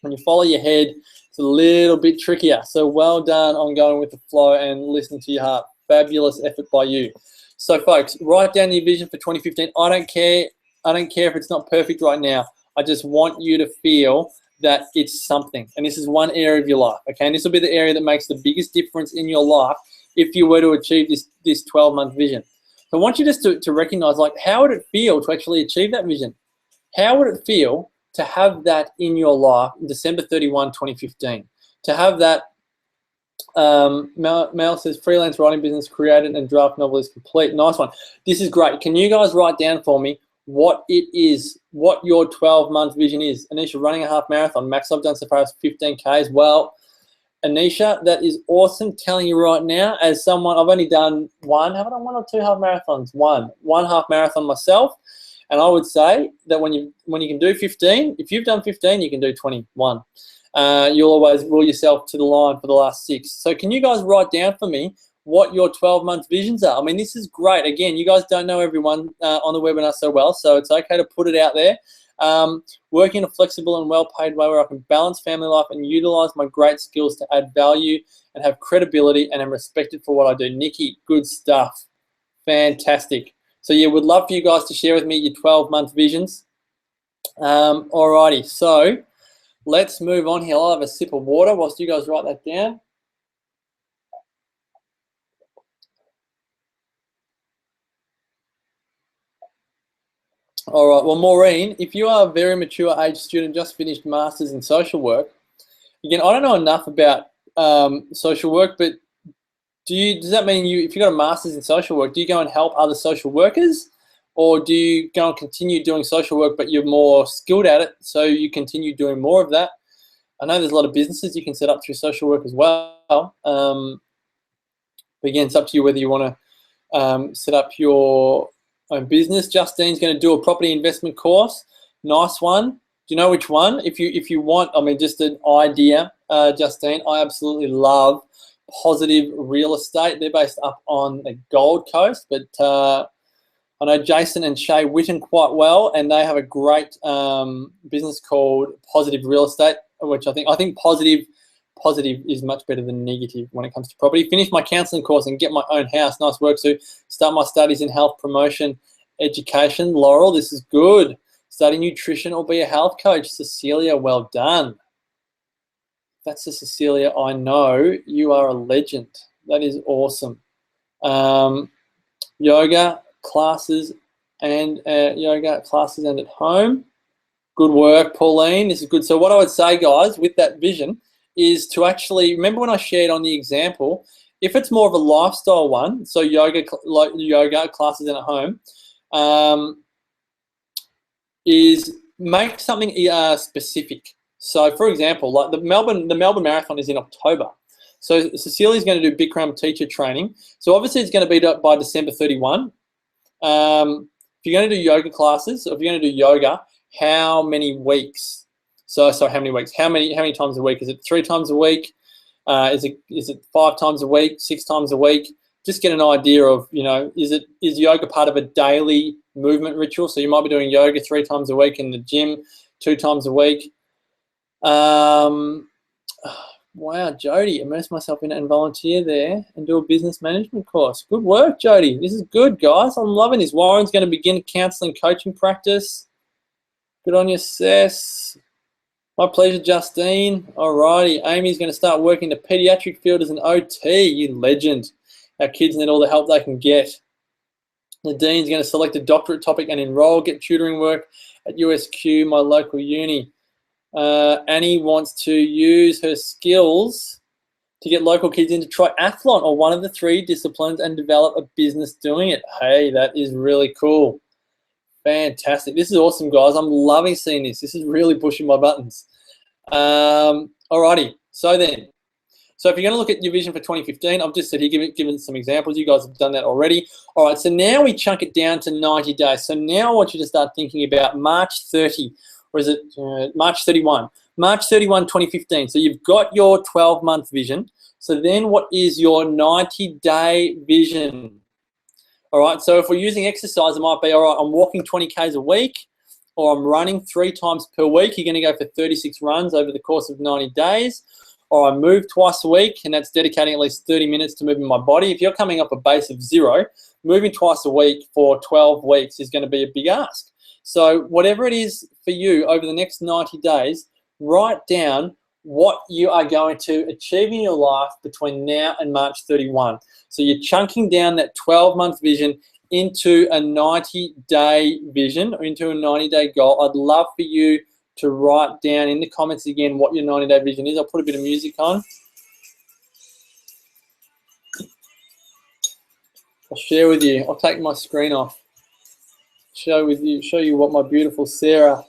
When you follow your head, it's a little bit trickier. So well done on going with the flow and listening to your heart. Fabulous effort by you. So folks, write down your vision for 2015. I don't care if it's not perfect right now. I just want you to feel that it's something. And this is one area of your life, okay? And this will be the area that makes the biggest difference in your life if you were to achieve this 12-month vision. So I want you just to recognize, like, how would it feel to actually achieve that vision? How would it feel to have that in your life December 31, 2015? To have that, Mel says, freelance writing business created and draft novel is complete. Nice one. This is great. Can you guys write down for me what it is, what your 12-month vision is? Anisha, running a half marathon. Max, I've done so far as 15Ks. Well, Anisha, that is awesome. Telling you right now, as someone, I've only done one. Have I done 1 or 2 half marathons? One half marathon myself. And I would say that when you can do 15, if you've done 15, you can do 21. You'll always rule yourself to the line for the last 6. So can you guys write down for me what your 12-month visions are? I mean, this is great. Again, you guys don't know everyone on the webinar so well, so it's okay to put it out there. Working in a flexible and well-paid way where I can balance family life and utilize my great skills to add value and have credibility and am respected for what I do. Nikki, good stuff. Fantastic. So yeah, would love for you guys to share with me your 12-month visions. Alrighty, so let's move on here. I'll have a sip of water whilst you guys write that down. All right, well, Maureen, if you are a very mature age student, just finished Masters in Social Work, again, I don't know enough about social work, but does that mean if you got a Masters in Social Work, do you go and help other social workers, or do you go and continue doing social work but you're more skilled at it, so you continue doing more of that? I know there's a lot of businesses you can set up through social work as well. But again, it's up to you whether you want to set up your own business. Justine's going to do a property investment course. Nice one. Do you know which one? If you want, I mean, just an idea, Justine, I absolutely love Positive Real Estate. They're based up on the Gold Coast, but I know Jason and Shay Witten quite well, and they have a great business called Positive Real Estate, which I think positive is much better than negative when it comes to property. Finish my counselling course and get my own house. Nice work, Sue. Start my studies in health promotion education. Laurel, this is good. Study nutrition or be a health coach. Cecilia, well done. That's a Cecilia I know. You are a legend. That is awesome. Yoga classes and at home. Good work, Pauline. This is good. So what I would say, guys, with that vision is to actually, remember when I shared on the example If it's more of a lifestyle one, so yoga classes in at home, is make something specific. So, for example, like the Melbourne Marathon is in October. So Cecilia's going to do Bikram teacher training. So obviously it's going to be by December 31. If you're going to do yoga classes, or if you're going to do yoga, how many weeks? So how many weeks? How many times a week? Is it 3 times a week? Is it 5 times a week? 6 times a week? Just get an idea of, is yoga part of a daily movement ritual? So you might be doing yoga 3 times a week, in the gym 2 times a week. Wow, Jody, immerse myself in it and volunteer there and do a business management course. Good work, Jody. This is good, guys. I'm loving this. Warren's going to begin counselling coaching practice. Good on you, Sess. My pleasure, Justine. Alrighty, Amy's going to start working the pediatric field as an OT. You legend. Our kids need all the help they can get. Nadine's going to select a doctorate topic and enroll, get tutoring work at USQ, my local uni. Annie wants to use her skills to get local kids into triathlon or one of the 3 disciplines and develop a business doing it. Hey, that is really cool. Fantastic. This is awesome, guys. I'm loving seeing this. This is really pushing my buttons. Alrighty. So if you're going to look at your vision for 2015, I've just said here, given some examples. You guys have done that already. All right, so now we chunk it down to 90 days. So now I want you to start thinking about March 30, or is it March 31? March 31, 2015. So you've got your 12-month vision. So then what is your 90-day vision? All right, so if we're using exercise, it might be, all right, I'm walking 20 Ks a week, or I'm running 3 times per week. You're going to go for 36 runs over the course of 90 days. Or I move twice a week, and that's dedicating at least 30 minutes to moving my body. If you're coming up a base of 0, moving twice a week for 12 weeks is going to be a big ask. So whatever it is for you over the next 90 days, write down what you are going to achieve in your life between now and March 31. So you're chunking down that 12-month vision into a 90-day vision, or into a 90-day goal. I'd love for you to write down in the comments again what your 90-day vision is. I'll put a bit of music on. I'll share with you. I'll take my screen off. Show you what my beautiful Sarah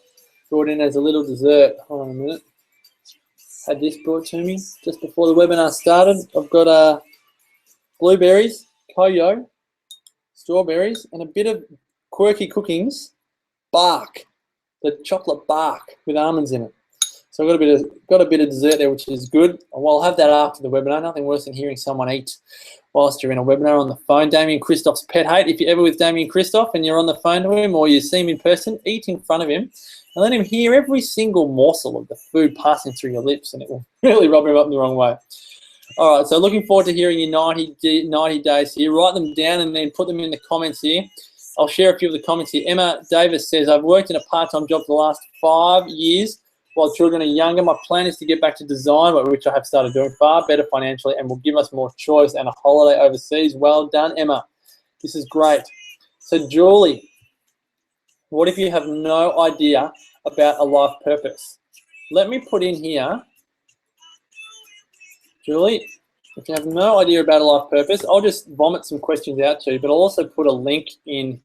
brought in as a little dessert. Hold on a minute. Had this brought to me just before the webinar started. I've got blueberries, koyo, strawberries, and a bit of quirky cookings, bark, the chocolate bark with almonds in it. So I've got a bit of dessert there, which is good. I'll have that after the webinar. Nothing worse than hearing someone eat whilst you're in a webinar on the phone. Damien Christoph's pet hate. If you're ever with Damien Christoph and you're on the phone to him, or you see him in person, eat in front of him and let him hear every single morsel of the food passing through your lips, and it will really rub him up in the wrong way. All right, so looking forward to hearing your 90 days here. Write them down and then put them in the comments here. I'll share a few of the comments here. Emma Davis says, I've worked in a part-time job for the last 5 years while children are younger. My plan is to get back to design, which I have started doing far better financially and will give us more choice and a holiday overseas. Well done, Emma. This is great. So, Julie, what if you have no idea about a life purpose? Let me put in here, Julie, if you have no idea about a life purpose, I'll just vomit some questions out to you, but I'll also put a link in.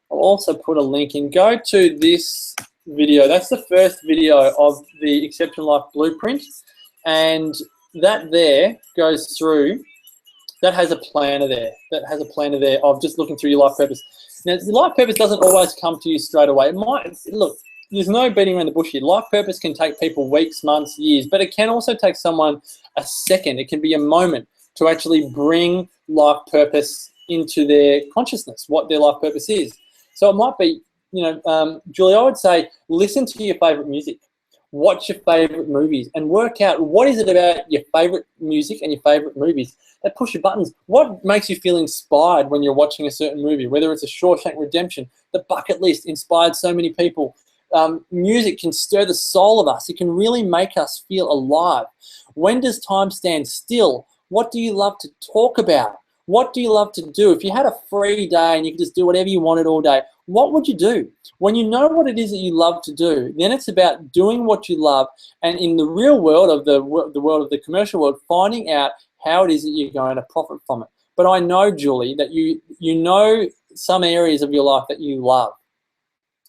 Go to this video. That's the first video of the Exceptional Life Blueprint, and that there goes through. That has a planner there. Of just looking through your life purpose. Now, the life purpose doesn't always come to you straight away. It might look. There's no beating around the bush here. Life purpose can take people weeks, months, years, but it can also take someone a second. It can be a moment to actually bring life purpose into their consciousness, what their life purpose is. So it might be, Julie, I would say listen to your favorite music, watch your favorite movies, and work out what is it about your favorite music and your favorite movies that push your buttons. What makes you feel inspired when you're watching a certain movie, whether it's a Shawshank Redemption, The Bucket List inspired so many people. Music can stir the soul of us. It can really make us feel alive. When does time stand still? What do you love to talk about? What do you love to do? If you had a free day and you could just do whatever you wanted all day, what would you do? When you know what it is that you love to do, then it's about doing what you love, and in the real world of the world of the commercial world, finding out how it is that you're going to profit from it. But I know, Julie, that you know some areas of your life that you love.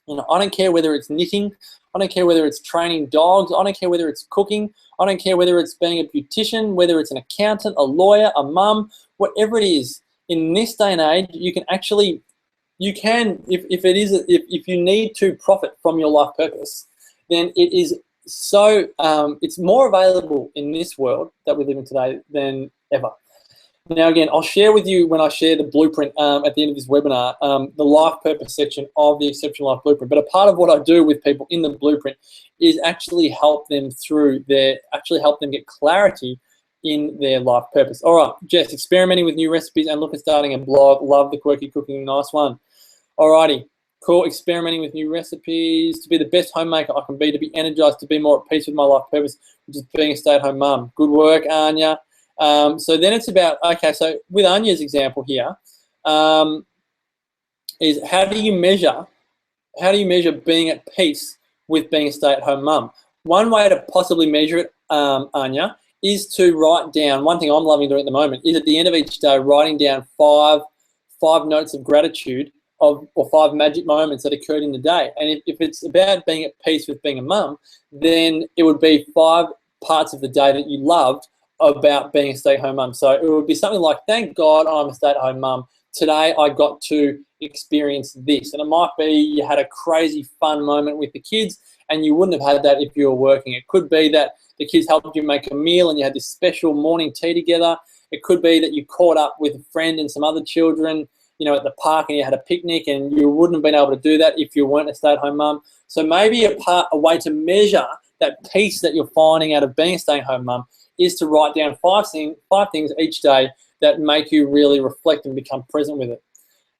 You know, I don't care whether it's knitting, I don't care whether it's training dogs, I don't care whether it's cooking, I don't care whether it's being a beautician, whether it's an accountant, a lawyer, a mum, whatever it is. In this day and age, you can actually, if you need to profit from your life purpose, then it is so, it's more available in this world that we live in today than ever. Now, again, I'll share with you when I share the blueprint at the end of this webinar, the life purpose section of the Exceptional Life Blueprint. But a part of what I do with people in the blueprint is actually help them get clarity in their life purpose. All right, Jess, experimenting with new recipes and look at starting a blog. Love the quirky cooking. Nice one. All righty, cool. Experimenting with new recipes, to be the best homemaker I can be, to be energized, to be more at peace with my life purpose, which is being a stay-at-home mum. Good work, Anya. So then it's about, okay, so with Anya's example here, is how do you measure being at peace with being a stay-at-home mum? One way to possibly measure it, Anya, is to write down, one thing I'm loving doing at the moment is at the end of each day, writing down five notes of gratitude or 5 magic moments that occurred in the day. And if it's about being at peace with being a mum, then it would be 5 parts of the day that you loved about being a stay-at-home mum. So it would be something like, thank God I'm a stay-at-home mum. Today I got to experience this. And it might be you had a crazy fun moment with the kids and you wouldn't have had that if you were working. It could be that the kids helped you make a meal and you had this special morning tea together. It could be that you caught up with a friend and some other children, you know, at the park and you had a picnic, and you wouldn't have been able to do that if you weren't a stay-at-home mum. So maybe a way to measure that peace that you're finding out of being a stay-at-home mum is to write down 5 things each day that make you really reflect and become present with it.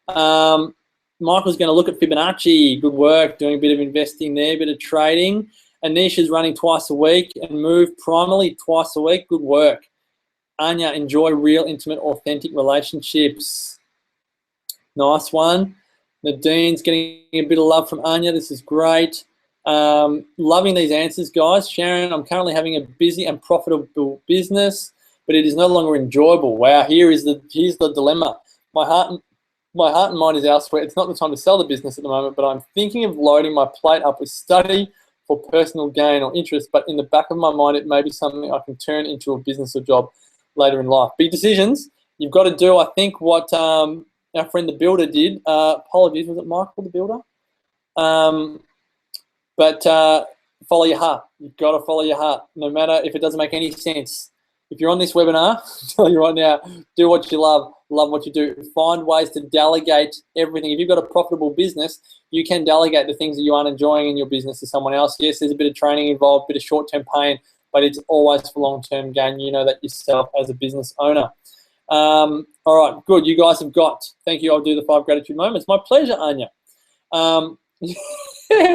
Michael's going to look at Fibonacci. Good work, doing a bit of investing there, a bit of trading. Anisha's running twice a week and move primarily twice a week. Good work. Anya, enjoy real, intimate, authentic relationships. Nice one. Nadine's getting a bit of love from Anya. This is great. Loving these answers, guys. Sharon, I'm currently having a busy and profitable business, but it is no longer enjoyable. Wow, here's the dilemma. My heart and mind is elsewhere. It's not the time to sell the business at the moment, but I'm thinking of loading my plate up with study for personal gain or interest, but in the back of my mind, it may be something I can turn into a business or job later in life. Big decisions. You've got to do, I think, what our friend the builder did. Apologies, was it Michael the builder? But follow your heart. You've got to follow your heart, no matter if it doesn't make any sense. If you're on this webinar, I'm telling you right now, do what you love what you do. Find ways to delegate everything. If you've got a profitable business, you can delegate the things that you aren't enjoying in your business to someone else. Yes, there's a bit of training involved, a bit of short-term pain, but it's always for long-term gain. You know that yourself as a business owner. All right, good. You guys have got, thank you. I'll do the 5 gratitude moments. My pleasure, Anya.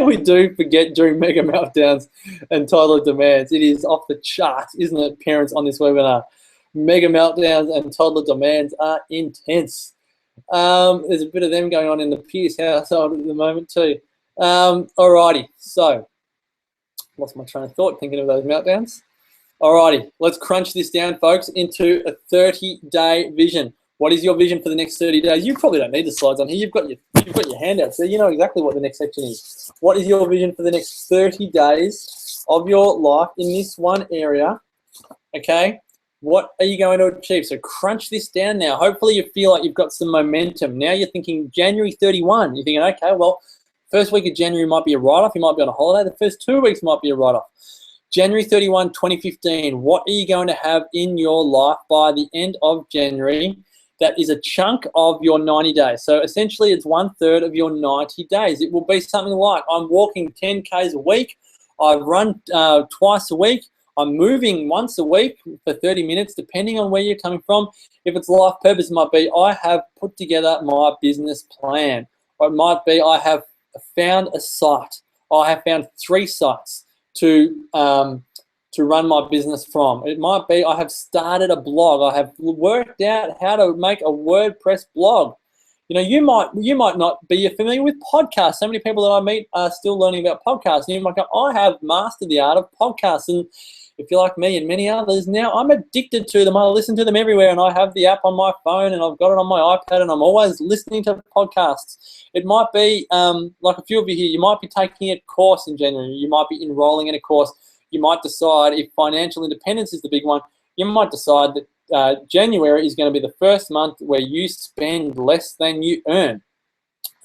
We do forget during mega meltdowns and toddler demands. It is off the charts, isn't it, parents on this webinar? Mega meltdowns and toddler demands are intense. There's a bit of them going on in the Pierce household at the moment too. Alrighty, so lost my train of thought thinking of those meltdowns. Alrighty, let's crunch this down, folks, into a 30-day vision. What is your vision for the next 30 days? You probably don't need the slides on here. You've got your handout, so you know exactly what the next section is. What is your vision for the next 30 days of your life in this one area? Okay, what are you going to achieve? So crunch this down now. Hopefully you feel like you've got some momentum. Now you're thinking January 31. You're thinking, okay, well, first week of January might be a write-off. You might be on a holiday. The first 2 weeks might be a write-off. January 31, 2015, what are you going to have in your life by the end of January? That is a chunk of your 90 days. So essentially it's 1/3 of your 90 days. It will be something like, I'm walking 10 Ks a week. I run twice a week. I'm moving once a week for 30 minutes, depending on where you're coming from. If it's life purpose, it might be I have put together my business plan. Or it might be I have found a site. I have found 3 sites to run my business from. It might be I have started a blog. I have worked out how to make a WordPress blog. you might not be familiar with podcasts. So many people that I meet are still learning about podcasts. And you might go, I have mastered the art of podcasts. And if you're like me and many others, now I'm addicted to them. I listen to them everywhere, and I have the app on my phone, and I've got it on my iPad, and I'm always listening to podcasts. It might be, like a few of you here, you might be taking a course in January. You might be enrolling in a course. You might decide, if financial independence is the big one, you might decide that January is going to be the first month where you spend less than you earn,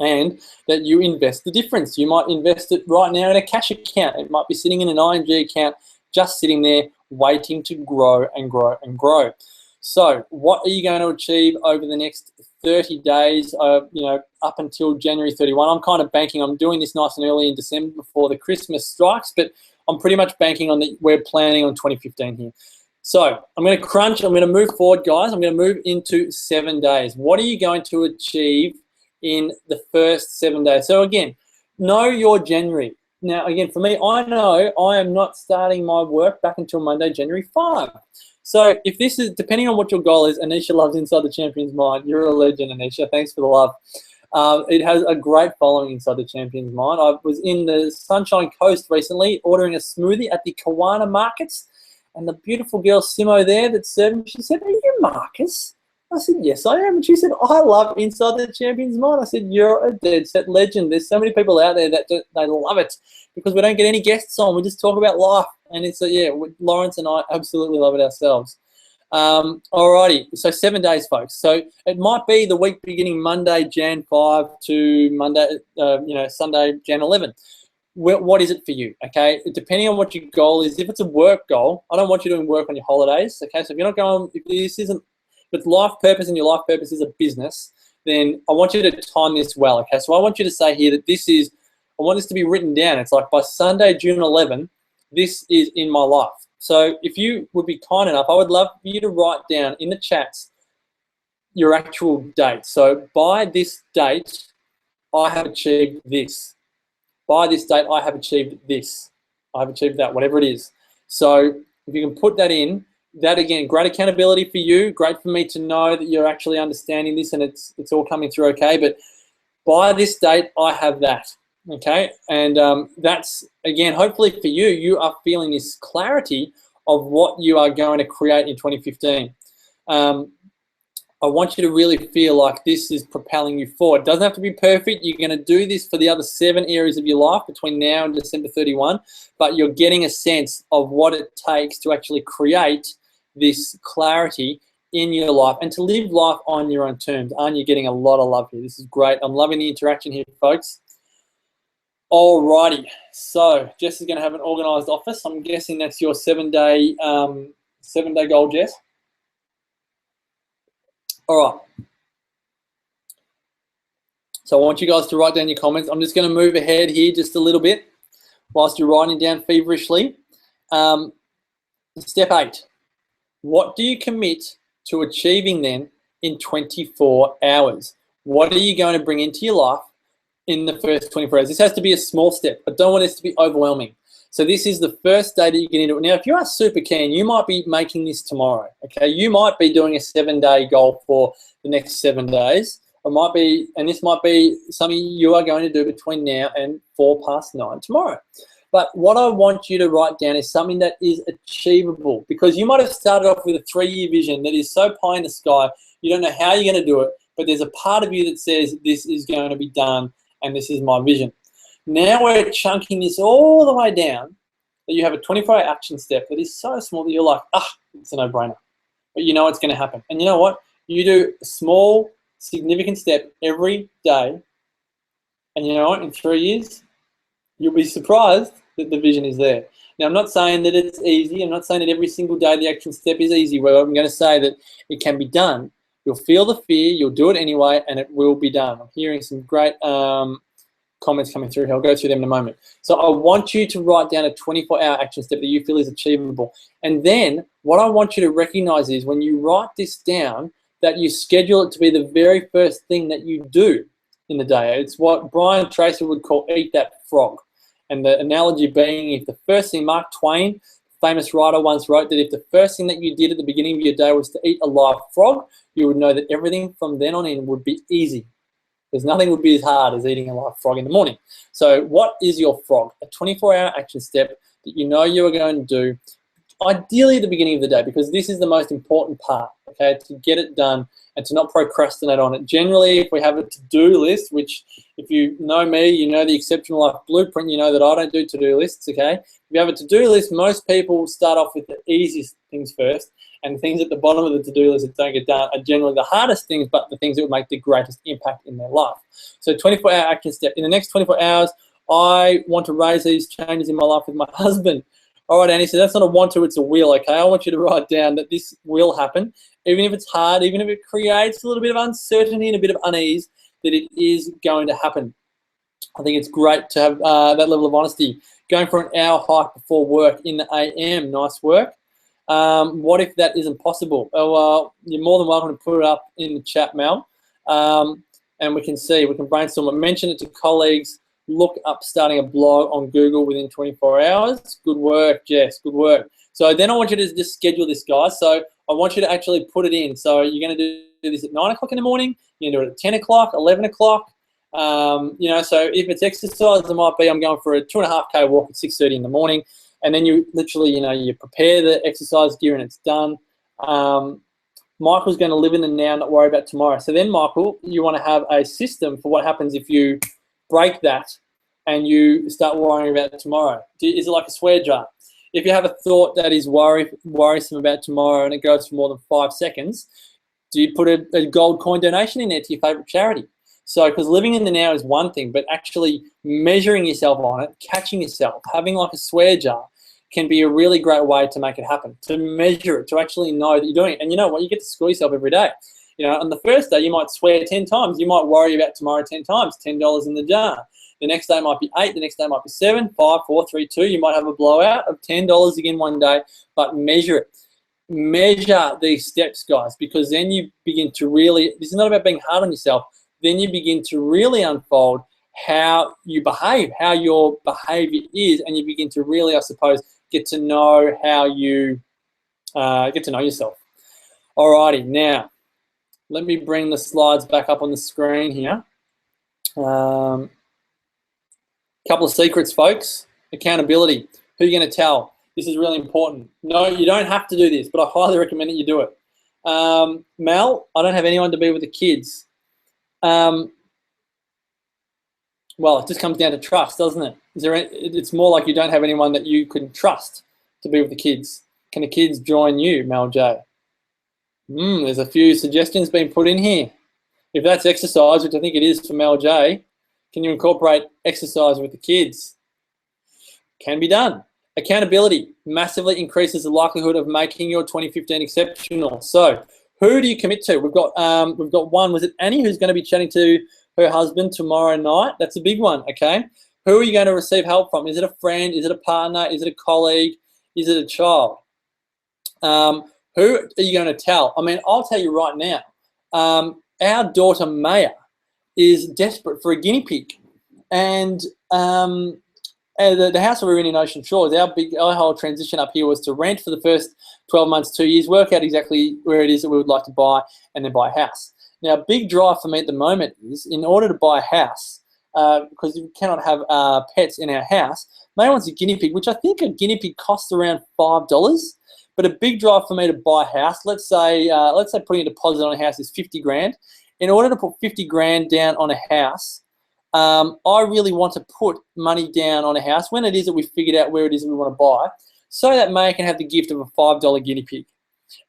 and that you invest the difference. You might invest it right now in a cash account. It might be sitting in an ING account, just sitting there waiting to grow and grow and grow. So what are you going to achieve over the next 30 days, up until January 31? I'm kind of banking, I'm doing this nice and early in December before the Christmas strikes, but I'm pretty much banking on that we're planning on 2015 here. So I'm going to crunch, I'm going to move forward, guys. I'm going to move into 7 days. What are you going to achieve in the first 7 days? So again, know your January. Now, again, for me, I know I am not starting my work back until Monday, January 5. So if this is, depending on what your goal is, Anisha loves Inside the Champion's Mind. You're a legend, Anisha. Thanks for the love. It has a great following inside the Champion's Mind. I was in the Sunshine Coast recently ordering a smoothie at the Kawana Markets. And the beautiful girl Simo there that's serving, she said, "Are you Marcus?" I said, "Yes, I am." And she said, "I love Inside the Champion's Mind." I said, "You're a dead set legend." There's so many people out there that they love it because we don't get any guests on. We just talk about life. And it's, Lawrence and I absolutely love it ourselves. Alrighty, so 7 days, folks. So it might be the week beginning Monday, Jan 5 to Monday, Sunday, Jan 11. What is it for you, okay? Depending on what your goal is. If it's a work goal, I don't want you doing work on your holidays, okay? So if you're not going, if it's life purpose and your life purpose is a business, then I want you to time this well, okay? So I want you to say here that I want this to be written down. It's like by Sunday, June 11, this is in my life. So if you would be kind enough, I would love for you to write down in the chats your actual date. So by this date, I have achieved this. By this date, I have achieved this. I have achieved that, whatever it is. So if you can put that in, that again, great accountability for you. Great for me to know that you're actually understanding this and it's all coming through okay. But by this date, I have that. Okay, and that's, again, hopefully for you, you are feeling this clarity of what you are going to create in 2015. I want you to really feel like this is propelling you forward. It doesn't have to be perfect. You're going to do this for the other 7 areas of your life between now and December 31, but you're getting a sense of what it takes to actually create this clarity in your life and to live life on your own terms. Aren't you getting a lot of love here? This is great. I'm loving the interaction here, folks. Alrighty, so Jess is going to have an organised office. I'm guessing that's your 7-day goal, Jess. All right. So I want you guys to write down your comments. I'm just going to move ahead here just a little bit whilst you're writing down feverishly. Step 8. What do you commit to achieving then in 24 hours? What are you going to bring into your life in the first 24 hours? This has to be a small step. I don't want this to be overwhelming. So this is the first day that you get into it. Now, if you are super keen, you might be making this tomorrow, okay? You might be doing a 7-day goal for the next 7 days. It might be, and this might be something you are going to do between now and 9:04 tomorrow. But what I want you to write down is something that is achievable, because you might have started off with a 3-year vision that is so pie in the sky, you don't know how you're going to do it, but there's a part of you that says this is going to be done and this is my vision. Now we're chunking this all the way down, that you have a 24-hour action step that is so small that you're like, it's a no-brainer. But you know it's going to happen. And you know what? You do a small, significant step every day, and you know what? In 3 years, you'll be surprised that the vision is there. Now, I'm not saying that it's easy. I'm not saying that every single day the action step is easy. Well, I'm going to say that it can be done. You'll feel the fear, you'll do it anyway, and it will be done. I'm hearing some great comments coming through here. I'll go through them in a moment. So I want you to write down a 24-hour action step that you feel is achievable. And then what I want you to recognize is when you write this down, that you schedule it to be the very first thing that you do in the day. It's what Brian Tracy would call eat that frog. And the analogy being, if the first thing, Mark Twain, famous writer, once wrote that if the first thing that you did at the beginning of your day was to eat a live frog, you would know that everything from then on in would be easy. because nothing would be as hard as eating a live frog in the morning. So what is your frog? A 24-hour action step that you know you are going to do, ideally at the beginning of the day, because this is the most important part, okay, to get it done and to not procrastinate on it. Generally, if we have a to-do list, which if you know me, you know the Exceptional Life Blueprint, you know that I don't do to-do lists, okay? If you have a to-do list, most people start off with the easiest things first, and things at the bottom of the to-do list that don't get done are generally the hardest things, but the things that would make the greatest impact in their life. So 24-hour action step. In the next 24 hours, I want to raise these changes in my life with my husband. All right, Annie, so that's not a want to, it's a will, okay? I want you to write down that this will happen, even if it's hard, even if it creates a little bit of uncertainty and a bit of unease, that it is going to happen. I think it's great to have that level of honesty. Going for an hour hike before work in the AM, nice work. What if that isn't possible? Well, you're more than welcome to put it up in the chat, Mel, and we can see, we can brainstorm. Mention it to colleagues. Look up starting a blog on Google within 24 hours. Good work, Jess, good work. So then I want you to just schedule this, guys. So I want you to actually put it in. So you're going to do this at 9 o'clock in the morning. You're going to do it at 10 o'clock, 11 o'clock. You know, so if it's exercise, it might be I'm going for a 2.5K walk at 6:30 in the morning. And then you literally, you know, you prepare the exercise gear and it's done. Michael's going to live in the now, not worry about tomorrow. So then, Michael, you want to have a system for what happens if you break that and you start worrying about tomorrow. Is it like a swear jar? If you have a thought that is worrisome about tomorrow and it goes for more than 5 seconds, do you put a gold coin donation in there to your favorite charity? So, because living in the now is one thing, but actually measuring yourself on it, catching yourself, having like a swear jar can be a really great way to make it happen, to measure it, to actually know that you're doing it. And you know what? You get to score yourself every day. You know, on the first day, you might swear 10 times. You might worry about tomorrow 10 times, $10 in the jar. The next day might be 8. The next day might be 7, 5, 4, 3, 2. You might have a blowout of $10 again one day, but measure it. Measure these steps, guys, because then you begin to really, this is not about being hard on yourself, then you begin to really unfold how you behave, how your behavior is, and you begin to really, I suppose, get to know how you get to know yourself. Alrighty, now, let me bring the slides back up on the screen here. Couple of secrets, folks. Accountability. Who are you going to tell? This is really important. No, you don't have to do this, but I highly recommend that you do it. Mel, I don't have anyone to be with the kids. Well, it just comes down to trust, doesn't it? It's more like you don't have anyone that you can trust to be with the kids. Can the kids join you, Mel J? There's a few suggestions being put in here. If that's exercise, which I think it is for Mel J, can you incorporate exercise with the kids? Can be done. Accountability massively increases the likelihood of making your 2015 exceptional. So, who do you commit to? We've got one. Was it Annie who's going to be chatting to her husband tomorrow night? That's a big one. Okay. Who are you going to receive help from? Is it a friend? Is it a partner? Is it a colleague? Is it a child? Who are you going to tell? I mean, I'll tell you right now. Our daughter Maya is desperate for a guinea pig, and the house we were in Ocean Shores, our whole transition up here was to rent for the first 12 months, 2 years, work out exactly where it is that we would like to buy, and then buy a house. Now, a big drive for me at the moment is, in order to buy a house, because we cannot have pets in our house, Maya wants a guinea pig, which I think a guinea pig costs around $5. But a big drive for me to buy a house, let's say putting a deposit on a house is 50 grand. In order to put 50 grand down on a house, I really want to put money down on a house when it is that we've figured out where it is that we want to buy, so that Maya can have the gift of a $5 guinea pig.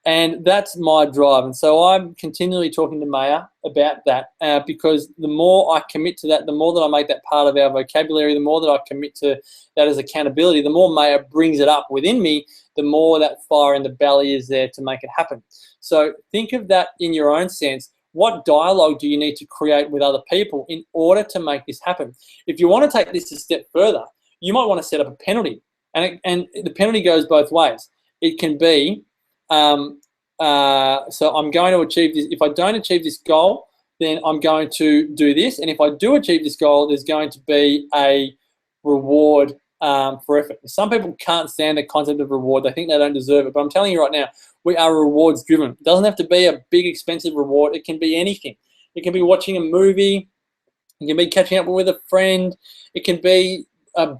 And that's my drive. And so I'm continually talking to Maya about that because the more I commit to that, the more that I make that part of our vocabulary, the more that I commit to that as accountability, the more Maya brings it up within me, the more that fire in the belly is there to make it happen. So think of that in your own sense. What dialogue do you need to create with other people in order to make this happen? If you want to take this a step further, you might want to set up a penalty. And the penalty goes both ways. It can be, so I'm going to achieve this. If I don't achieve this goal, then I'm going to do this. And if I do achieve this goal, there's going to be a reward for effort. Some people can't stand the concept of reward. They think they don't deserve it. But I'm telling you right now, we are rewards driven. It doesn't have to be a big, expensive reward. It can be anything. It can be watching a movie. It can be catching up with a friend. It can be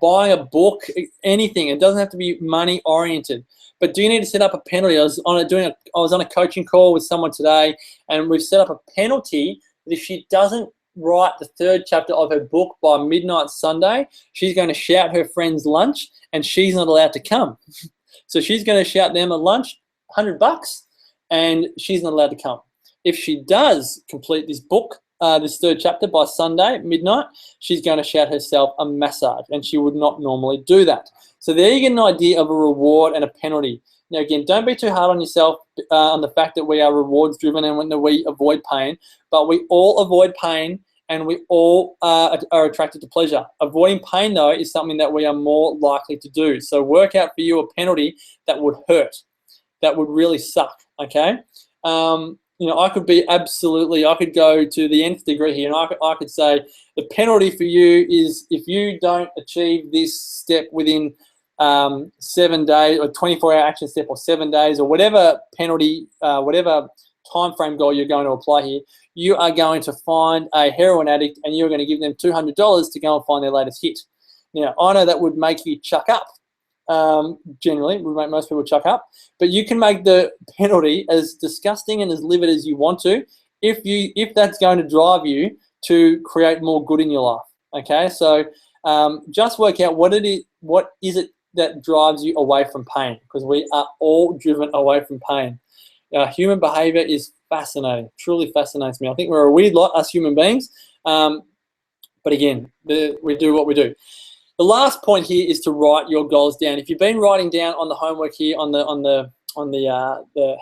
buying a book, anything. It doesn't have to be money oriented. But do you need to set up a penalty? I was on a coaching call with someone today, and we've set up a penalty that if she doesn't write the 3rd chapter of her book by midnight Sunday, she's going to shout her friends lunch, and she's not allowed to come. So she's going to shout them at lunch, $100, and she's not allowed to come. If she does complete this book, this 3rd chapter by Sunday midnight, she's going to shout herself a massage, and she would not normally do that. So there you get an idea of a reward and a penalty. Now again, don't be too hard on yourself on the fact that we are rewards driven and when we avoid pain, but we all avoid pain and we all are attracted to pleasure. Avoiding pain though is something that we are more likely to do. So work out for you a penalty that would hurt, that would really suck, okay? I could go to the nth degree here, and I could say the penalty for you is if you don't achieve this step within 7 days, or 24-hour action step, or 7 days, or whatever penalty, whatever time frame goal you're going to apply here, you are going to find a heroin addict and you're going to give them $200 to go and find their latest hit. Now, I know that would make you chuck up. Generally, would make most people chuck up, but you can make the penalty as disgusting and as livid as you want to, if that's going to drive you to create more good in your life. Okay, so just work out what is it that drives you away from pain, because we are all driven away from pain. Human behavior is fascinating, truly fascinates me. I think we're a weird lot, us human beings, but again, we do what we do. The last point here is to write your goals down. If you've been writing down on the homework here on the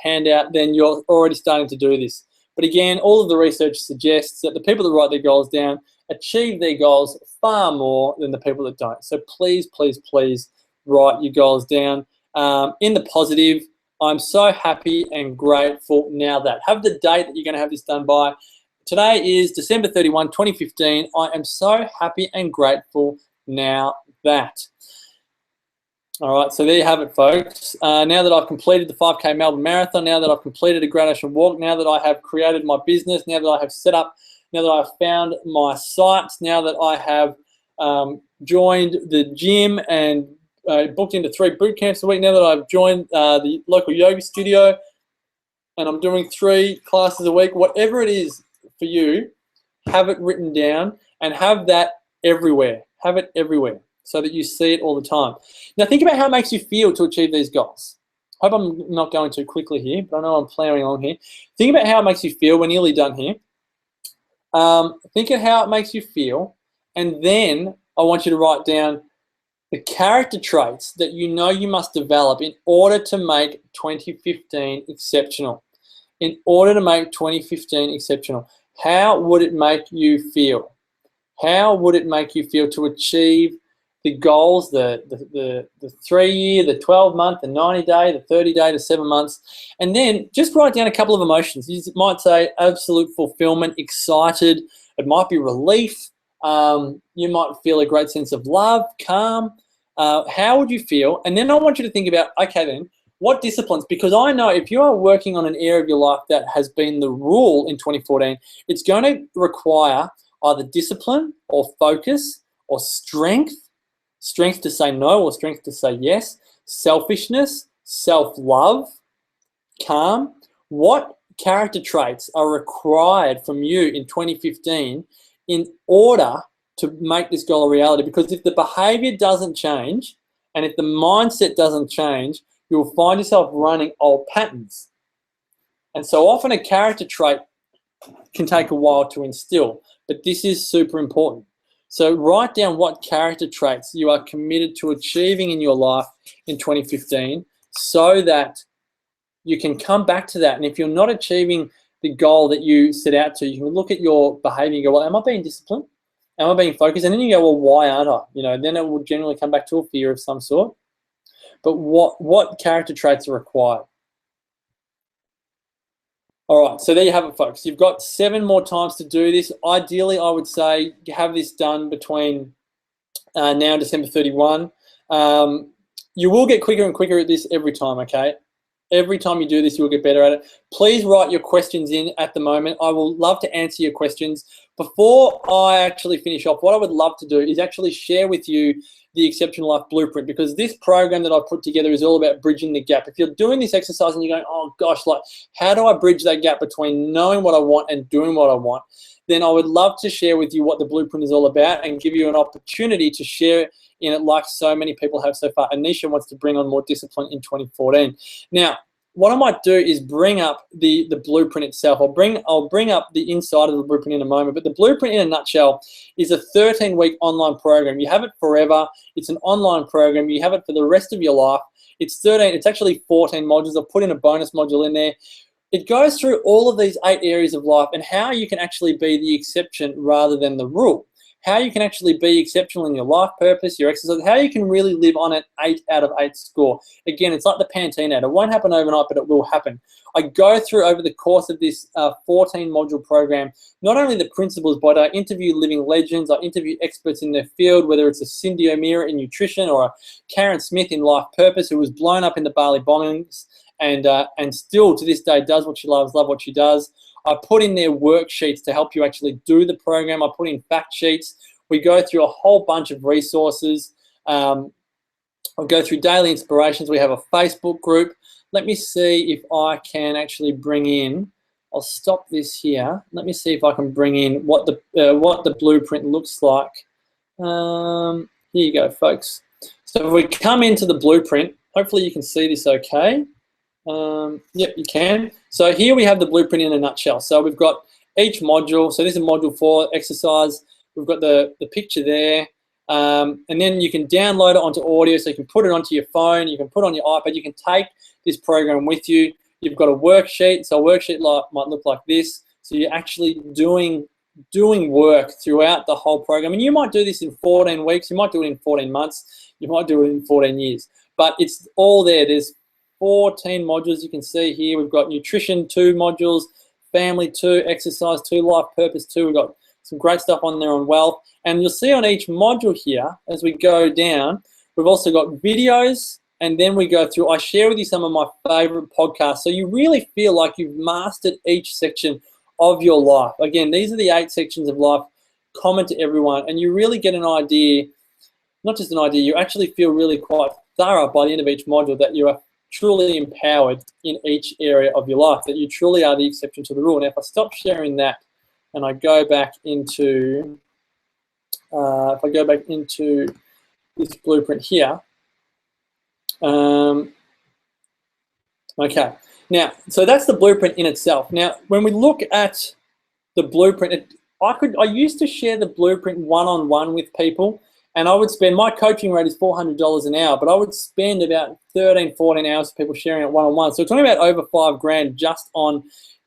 handout, then you're already starting to do this. But again, all of the research suggests that the people that write their goals down achieve their goals far more than the people that don't. So please, please, please write your goals down. In the positive, I'm so happy and grateful now that. Have the date that you're going to have this done by. Today is December 31, 2015. I am so happy and grateful now that. All right, so there you have it, folks. Now that I've completed the 5K Melbourne Marathon, now that I've completed a Great Ocean Walk, now that I have created my business, now that I have set up, now that I've found my sites, now that I have joined the gym and booked into 3 boot camps a week, now that I've joined the local yoga studio and I'm doing 3 classes a week, whatever it is for you, have it written down and have that everywhere. Have it everywhere so that you see it all the time. Now think about how it makes you feel to achieve these goals. I hope I'm not going too quickly here, but I know I'm plowing along here. Think about how it makes you feel. We're nearly done here. Think of how it makes you feel, and then I want you to write down the character traits that you know you must develop in order to make 2015 exceptional. In order to make 2015 exceptional, how would it make you feel? How would it make you feel to achieve the goals, the 3-year, the 12-month, the 90-day, the 30-day, the 7 months? And then just write down a couple of emotions. You might say absolute fulfillment, excited. It might be relief. You might feel a great sense of love, calm. How would you feel? And then I want you to think about, okay then, what disciplines? Because I know if you are working on an area of your life that has been the rule in 2014, it's going to require either discipline or focus or strength to say no or strength to say yes, selfishness, self-love, calm. What character traits are required from you in 2015 in order to make this goal a reality? Because if the behavior doesn't change and if the mindset doesn't change, you'll find yourself running old patterns. And so often a character trait can take a while to instill, but this is super important. So write down what character traits you are committed to achieving in your life in 2015 so that you can come back to that. And if you're not achieving the goal that you set out to, you can look at your behavior and go, well, am I being disciplined? Am I being focused? And then you go, well, why aren't I? Then it will generally come back to a fear of some sort. But what character traits are required? All right, so there you have it, folks. You've got 7 more times to do this. Ideally, I would say have this done between now and December 31. You will get quicker and quicker at this every time, okay? Every time you do this, you'll get better at it. Please write your questions in at the moment. I will love to answer your questions. Before I actually finish off, what I would love to do is actually share with you the Exceptional Life Blueprint, because this program that I've put together is all about bridging the gap. If you're doing this exercise and you're going, oh gosh, like, how do I bridge that gap between knowing what I want and doing what I want? Then I would love to share with you what the blueprint is all about and give you an opportunity to share in it like so many people have so far. Anisha wants to bring on more discipline in 2014. Now, what I might do is bring up the blueprint itself. I'll bring up the inside of the blueprint in a moment, but the blueprint in a nutshell is a 13-week online program. You have it forever. It's an online program. You have it for the rest of your life. It's actually 14 modules. I've put in a bonus module in there. It goes through all of these 8 areas of life and how you can actually be the exception rather than the rule. How you can actually be exceptional in your life purpose, your exercise, how you can really live on an 8 out of 8 score. Again, it's like the Pantene ad. It won't happen overnight, but it will happen. I go through over the course of this 14-module program, not only the principles, but I interview living legends. I interview experts in their field, whether it's a Cindy O'Meara in nutrition or a Karen Smith in life purpose, who was blown up in the Bali bombings and still to this day does what she loves, love what she does. I put in their worksheets to help you actually do the program. I put in fact sheets. We go through a whole bunch of resources. I'll go through daily inspirations. We have a Facebook group. Let me see if I can actually bring in, I'll stop this here. Let me see if I can bring in what the blueprint looks like. Here you go, folks. So if we come into the blueprint, hopefully you can see this okay. Yep, you can. So here we have the blueprint in a nutshell. So we've got each module. So this is module 4, exercise. We've got the picture there. And then you can download it onto audio. So you can put it onto your phone. You can put it on your iPad. You can take this program with you. You've got a worksheet. So a worksheet might look like this. So you're actually doing work throughout the whole program. And you might do this in 14 weeks. You might do it in 14 months. You might do it in 14 years. But it's all there. There's 14 modules you can see here. We've got nutrition 2 modules, family 2, exercise 2, life purpose 2. We've got some great stuff on there on wealth. And you'll see on each module here, as we go down, we've also got videos, and then we go through, I share with you some of my favorite podcasts. So you really feel like you've mastered each section of your life. Again, these are the 8 sections of life common to everyone. And you really get an idea, not just an idea, you actually feel really quite thorough by the end of each module that you are truly empowered in each area of your life, that you truly are the exception to the rule. Now, if I stop sharing that and I go back into, this blueprint here, okay. Now, so that's the blueprint in itself. Now, when we look at the blueprint, I used to share the blueprint one-on-one with people. And I would spend, my coaching rate is $400 an hour, but I would spend about 13, 14 hours for people sharing it one-on-one. So it's only about over $5,000 just on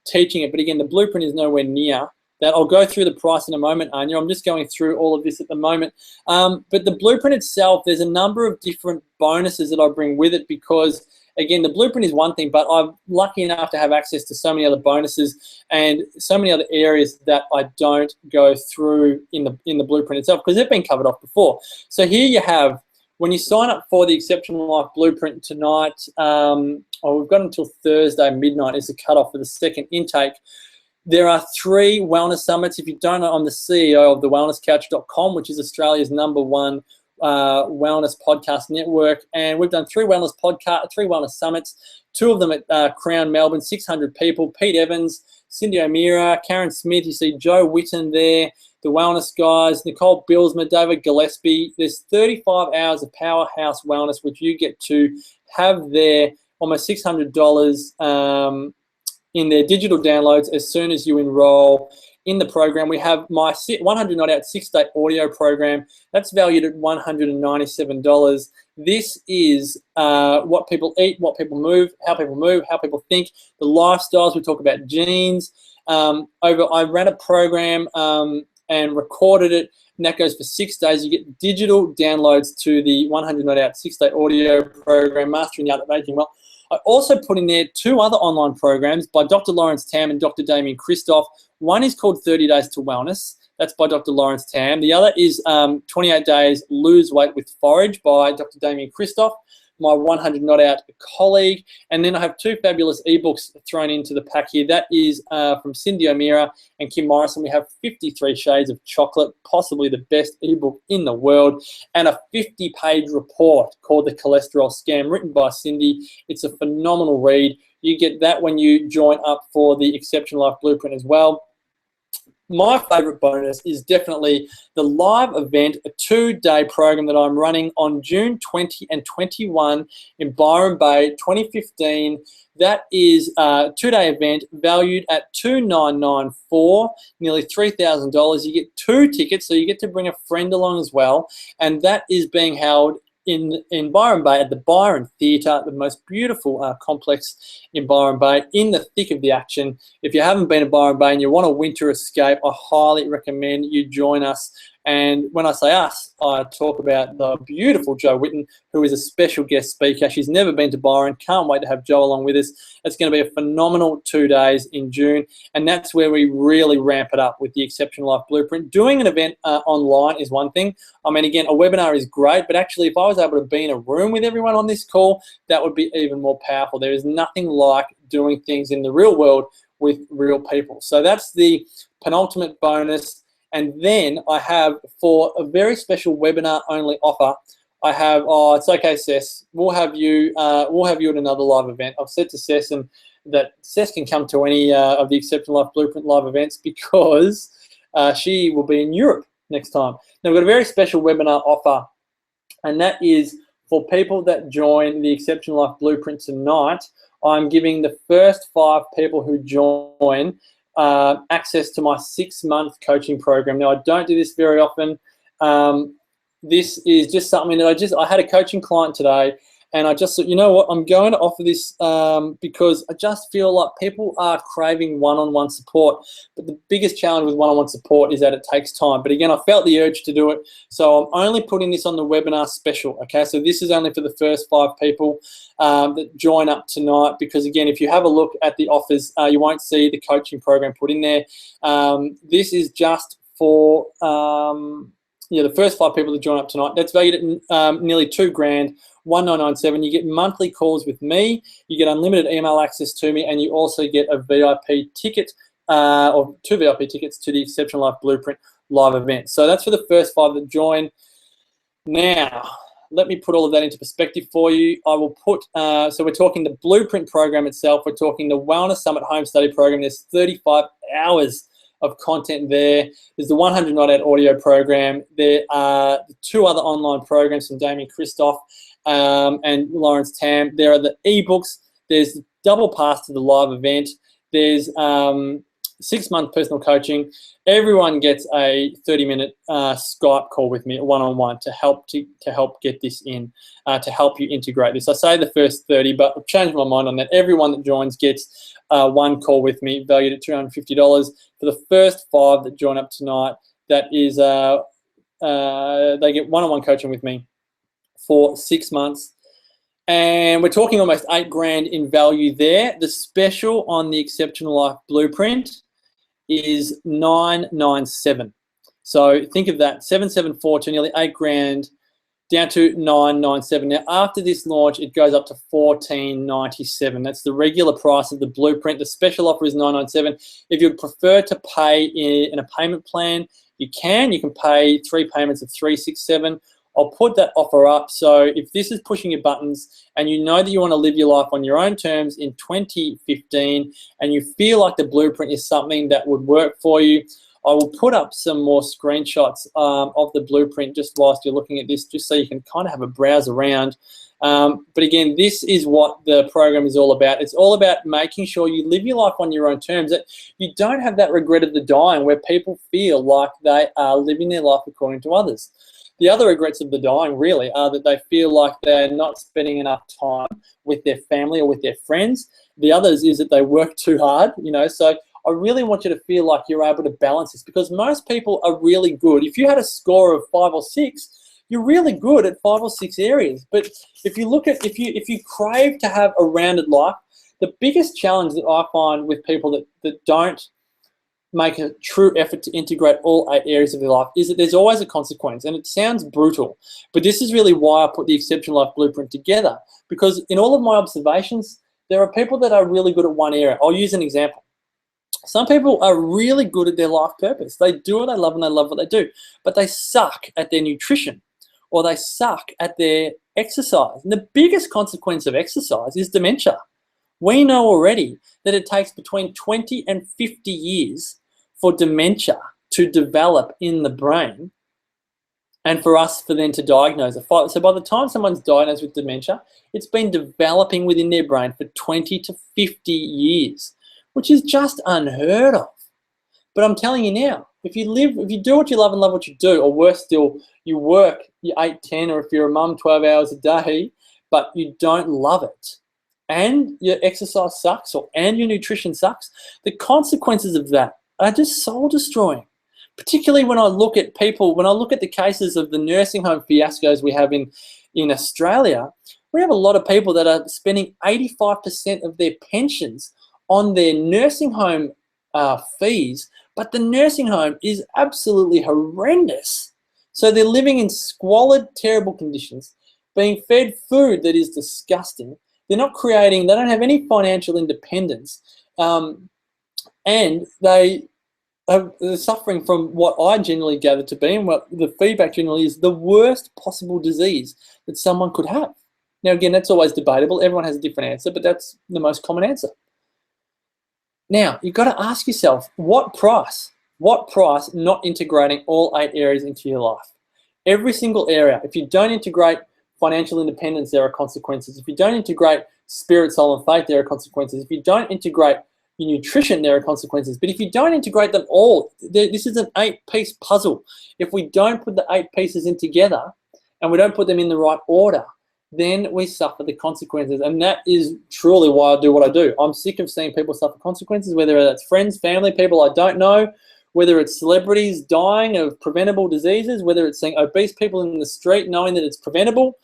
teaching it. But again, the blueprint is nowhere near that. I'll go through the price in a moment, Anya. I'm just going through all of this at the moment. But the blueprint itself, there's a number of different bonuses that I bring with it because, again, the blueprint is one thing, but I'm lucky enough to have access to so many other bonuses and so many other areas that I don't go through in the blueprint itself because they've been covered off before. So here you have, when you sign up for the Exceptional Life Blueprint tonight, we've got until Thursday midnight is the cutoff for the second intake. There are 3 wellness summits. If you don't know, I'm the CEO of thewellnesscouch.com, which is Australia's #1 wellness podcast network, and we've done 3 wellness summits, 2 of them at Crown Melbourne, 600 people. Pete Evans, Cindy O'Meara, Karen Smith, you see Joe Witten there, the wellness guys, Nicole Billsma, David Gillespie. There's 35 hours of powerhouse wellness which you get to have there, almost $600 in their digital downloads as soon as you enroll in the program. We have my 100 Night Out 6-day audio program. That's valued at $197. This is what people eat, what people move, how people think, the lifestyles. We talk about genes. I ran a program and recorded it, and that goes for 6 days. You get digital downloads to the 100 Night Out 6-day audio program, Mastering the Art of Aging Well. I also put in there 2 other online programs by Dr. Lawrence Tam and Dr. Damien Christoph. One is called 30 Days to Wellness. That's by Dr. Lawrence Tam. The other is 28 Days Lose Weight with Forage by Dr. Damien Christoph. my 100 Not Out colleague. And then I have 2 fabulous ebooks thrown into the pack here. That is from Cindy O'Meara and Kim Morrison. We have 53 Shades of Chocolate, possibly the best ebook in the world, and a 50-page report called The Cholesterol Scam, written by Cindy. It's a phenomenal read. You get that when you join up for the Exceptional Life Blueprint as well. My favorite bonus is definitely the live event, a 2-day program that I'm running on June 20 and 21 in Byron Bay, 2015. That is a 2-day event valued at $2,994, nearly $3,000. You get 2 tickets, so you get to bring a friend along as well. And that is being held in Byron Bay at the Byron Theatre, the most beautiful complex in Byron Bay, in the thick of the action. If you haven't been to Byron Bay and you want a winter escape, I highly recommend you join us. And when I say us, I talk about the beautiful Jo Whitten, who is a special guest speaker. She's never been to Byron. Can't wait to have Jo along with us. It's going to be a phenomenal 2 days in June, and that's where we really ramp it up with the Exceptional Life Blueprint. Doing an event online is one thing. I mean, again, a webinar is great, but actually if I was able to be in a room with everyone on this call, that would be even more powerful. There is nothing like doing things in the real world with real people. So that's the penultimate bonus. And then I have, for a very special webinar only offer, I have, oh, it's okay, Cess. We'll have you at another live event. I've said to Cess that Cess can come to any of the Exceptional Life Blueprint live events because she will be in Europe next time. Now, we've got a very special webinar offer, and that is for people that join the Exceptional Life Blueprint tonight. I'm giving the first 5 people who join access to my 6-month coaching program. Now, I don't do this very often. This is just something that I had a coaching client today, and I just thought, you know what, I'm going to offer this because I just feel like people are craving one-on-one support. But the biggest challenge with one-on-one support is that it takes time. But again, I felt the urge to do it, so I'm only putting this on the webinar special. Okay, so this is only for the first 5 people that join up tonight, because again, if you have a look at the offers, you won't see the coaching program put in there. This is just for the first 5 people that join up tonight. That's valued at nearly $2,000, $1,997. You get monthly calls with me, you get unlimited email access to me, and you also get a VIP ticket or 2 VIP tickets to the Exceptional Life Blueprint live event. So that's for the first 5 that join. Now, let me put all of that into perspective for you. I will put, so we're talking the Blueprint program itself. We're talking the Wellness Summit Home Study program. There's 35 hours of content there. There's the 100 Not Out audio program. There are the 2 other online programs from Damien Christoph and Lawrence Tam. There are the ebooks. There's the double pass to the live event. There's 6-month personal coaching. Everyone gets a 30-minute Skype call with me, one-on-one, to help get this in, to help you integrate this. I say the first 30, but I've changed my mind on that. Everyone that joins gets 1 call with me, valued at $250. For the first 5 that join up tonight, that is, they get one-on-one coaching with me for 6 months. And we're talking almost $8,000 in value there. The special on the Exceptional Life Blueprint is $997. So think of that, $774 to nearly $8,000, down to $997. Now, after this launch, it goes up to $1,497. That's the regular price of the Blueprint. The special offer is $997. If you'd prefer to pay in a payment plan, you can. You can pay 3 payments of $367. I'll put that offer up. So if this is pushing your buttons and you know that you want to live your life on your own terms in 2015 and you feel like the Blueprint is something that would work for you, I will put up some more screenshots of the Blueprint just whilst you're looking at this, just so you can kind of have a browse around. But again, this is what the program is all about. It's all about making sure you live your life on your own terms, that you don't have that regret of the dying where people feel like they are living their life according to others. The other regrets of the dying really are that they feel like they're not spending enough time with their family or with their friends. The others is that they work too hard, so I really want you to feel like you're able to balance this, because most people are really good. If you had a score of 5 or 6, you're really good at 5 or 6 areas. But if you look at, if you crave to have a rounded life, the biggest challenge that I find with people that don't make a true effort to integrate all 8 areas of their life is that there's always a consequence. And it sounds brutal, but this is really why I put the Exceptional Life Blueprint together, because in all of my observations, there are people that are really good at one area. I'll use an example. Some people are really good at their life purpose. They do what they love and they love what they do, but they suck at their nutrition or they suck at their exercise. And the biggest consequence of exercise is dementia. We know already that it takes between 20 and 50 years for dementia to develop in the brain and for us for them to diagnose it. So by the time someone's diagnosed with dementia, it's been developing within their brain for 20 to 50 years, which is just unheard of. But I'm telling you now, if you do what you love and love what you do, or worse still, you work your 8, 10, or if you're a mum, 12 hours a day, but you don't love it, and your exercise sucks, and your nutrition sucks, the consequences of that are just soul destroying. Particularly when I look at people, when I look at the cases of the nursing home fiascos we have in Australia, we have a lot of people that are spending 85% of their pensions on their nursing home fees, but the nursing home is absolutely horrendous. So they're living in squalid, terrible conditions, being fed food that is disgusting. They're not creating, they don't have any financial independence, and they're suffering from what I generally gather to be, and what the feedback generally is, the worst possible disease that someone could have. Now, again, that's always debatable. Everyone has a different answer, but that's the most common answer. Now, you've got to ask yourself, what price not integrating all 8 areas into your life? Every single area. If you don't integrate financial independence, there are consequences. If you don't integrate spirit, soul, and faith, there are consequences. If you don't integrate your nutrition, there are consequences. But if you don't integrate them all, this is an 8-piece puzzle. If we don't put the 8 pieces in together and we don't put them in the right order, then we suffer the consequences. And that is truly why I do what I do. I'm sick of seeing people suffer consequences, whether that's friends, family, people I don't know, whether it's celebrities dying of preventable diseases, whether it's seeing obese people in the street knowing that it's preventable.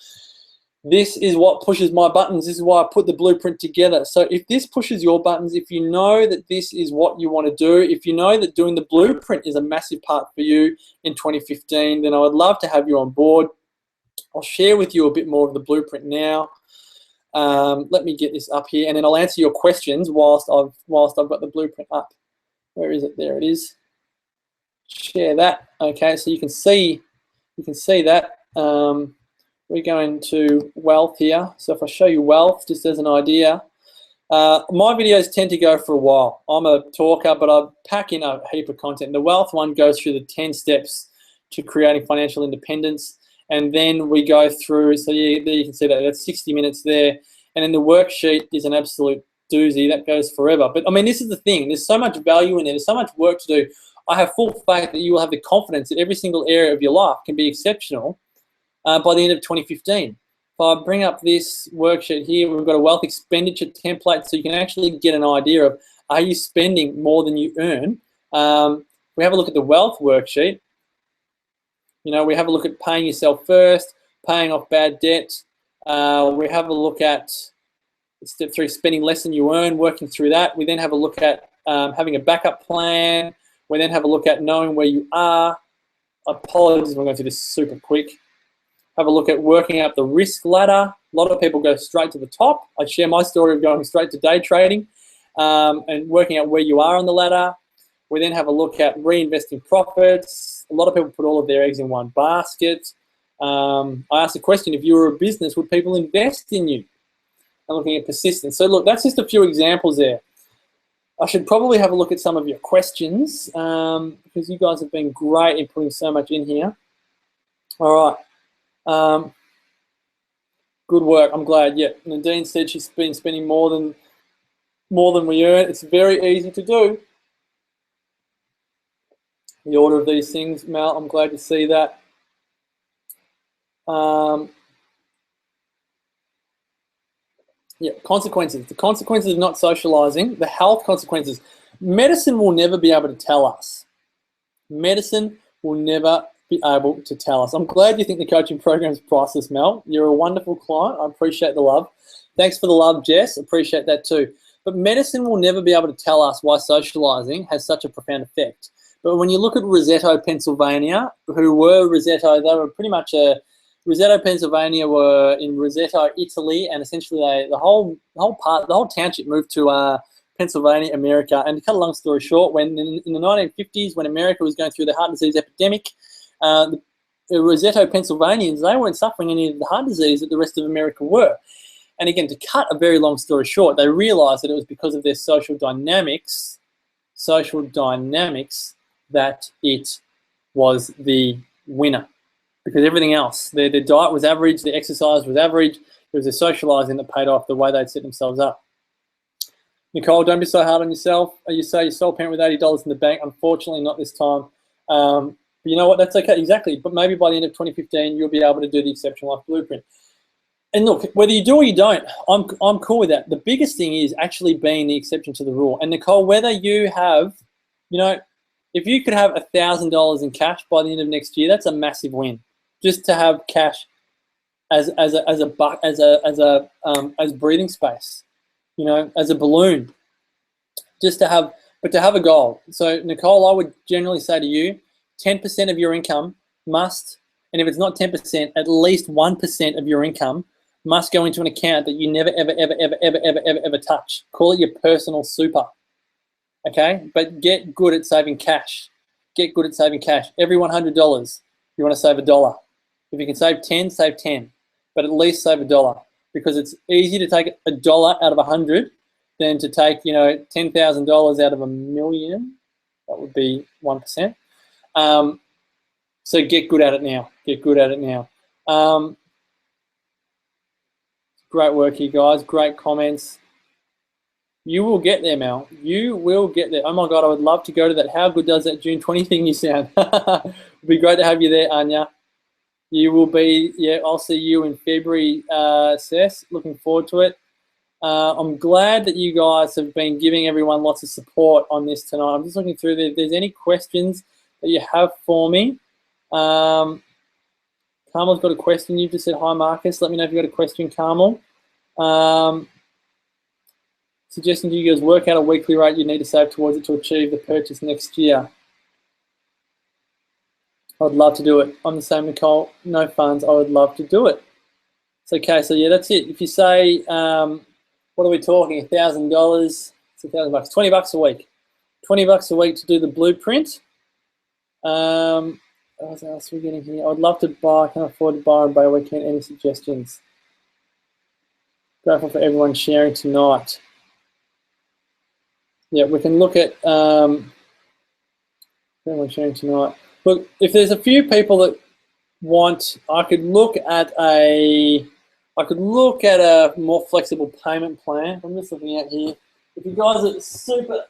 This is what pushes my buttons. This is why I put the blueprint together. So if this pushes your buttons, if you know that this is what you want to do, if you know that doing the blueprint is a massive part for you in 2015, then I would love to have you on board. I'll share with you a bit more of the blueprint now. Let me get this up here, and then I'll answer your questions whilst I've got the blueprint up. Where is it? There it is. Share that. Okay, so you can see that. We're going to wealth here. So if I show you wealth, just as an idea, my videos tend to go for a while. I'm a talker, but I pack in a heap of content. The wealth one goes through the 10 steps to creating financial independence. And then we go through, so yeah, there you can see that, that's 60 minutes there. And then the worksheet is an absolute doozy. That goes forever. But I mean, this is the thing. There's so much value in there. There's so much work to do. I have full faith that you will have the confidence that every single area of your life can be exceptional by the end of 2015. If I bring up this worksheet here, we've got a wealth expenditure template, so you can actually get an idea of, are you spending more than you earn? We have a look at the wealth worksheet. You know, we have a look at paying yourself first, paying off bad debt. We have a look at step 3, spending less than you earn, working through that. We then have a look at having a backup plan. We then have a look at knowing where you are. Apologies, we're going through this super quick. Have a look at working up the risk ladder. A lot of people go straight to the top. I share my story of going straight to day trading and working out where you are on the ladder. We then have a look at reinvesting profits. A lot of people put all of their eggs in one basket. I asked the question, if you were a business, would people invest in you? And looking at persistence. So look, that's just a few examples there. I should probably have a look at some of your questions because you guys have been great in putting so much in here. All right. Good work. I'm glad. Yeah, Nadine said she's been spending more than we earn. It's very easy to do. The order of these things, Mel. I'm glad to see that. Yeah, consequences. The consequences of not socializing, the health consequences. Medicine will never be able to tell us. Medicine will never be able to tell us. I'm glad you think the coaching program is priceless, Mel. You're a wonderful client. I appreciate the love. Thanks for the love, Jess. Appreciate that too. But medicine will never be able to tell us why socializing has such a profound effect. But when you look at Roseto, Pennsylvania, who were Roseto, they were pretty much Roseto, Pennsylvania were in Roseto, Italy, and essentially the whole township moved to Pennsylvania, America. And to cut a long story short, when in the 1950s, when America was going through the heart disease epidemic, the Roseto, Pennsylvanians, they weren't suffering any of the heart disease that the rest of America were. And again, to cut a very long story short, they realized that it was because of their social dynamics that it was the winner. Because everything else, their diet was average, their exercise was average, it was their socializing that paid off, the way they'd set themselves up. Nicole, don't be so hard on yourself. You say you're sole parent with $80 in the bank. Unfortunately, not this time. But you know what? That's okay. Exactly. But maybe by the end of 2015, you'll be able to do the Exceptional Life Blueprint. And look, whether you do or you don't, I'm cool with that. The biggest thing is actually being the exception to the rule. And Nicole, whether you have, if you could have $1,000 in cash by the end of next year, that's a massive win. Just to have cash as breathing space, as a balloon, but to have a goal. So Nicole, I would generally say to you, 10% of your income must, and if it's not 10%, at least 1% of your income must go into an account that you never, ever touch. Call it your personal super, okay? But get good at saving cash. Get good at saving cash. Every $100, you want to save $1. If you can save 10, save 10, but at least save $1, because it's easy to take $1 out of 100 than to take, $10,000 out of $1 million. That would be 1%. So get good at it now. Get good at it now. Great work here, guys. Great comments. You will get there, Mel. You will get there. Oh my God, I would love to go to that. How good does that June 20 thing you sound? It'd be great to have you there, Anya. You will be, yeah, I'll see you in February, Seth. Looking forward to it. I'm glad that you guys have been giving everyone lots of support on this tonight. I'm just looking through there. If there's any questions that you have for me. Carmel's got a question. You just said, hi, Marcus. Let me know if you've got a question, Carmel. Suggesting to you guys work out a weekly rate you need to save towards it to achieve the purchase next year. I'd love to do it. I'm the same, Nicole. No funds. I would love to do it. It's okay. So yeah, that's it. If you say, what are we talking? $1,000. It's $1,000. $20 a week. $20 a week to do the blueprint. What else are we getting here? I'd love to buy. I can't afford to buy on Bay Weekend. Any suggestions? Grateful for everyone sharing tonight. Yeah, we can look at everyone sharing tonight. Look, if there's a few people that want, I could look at a more flexible payment plan. I'm just looking at here. If you guys are super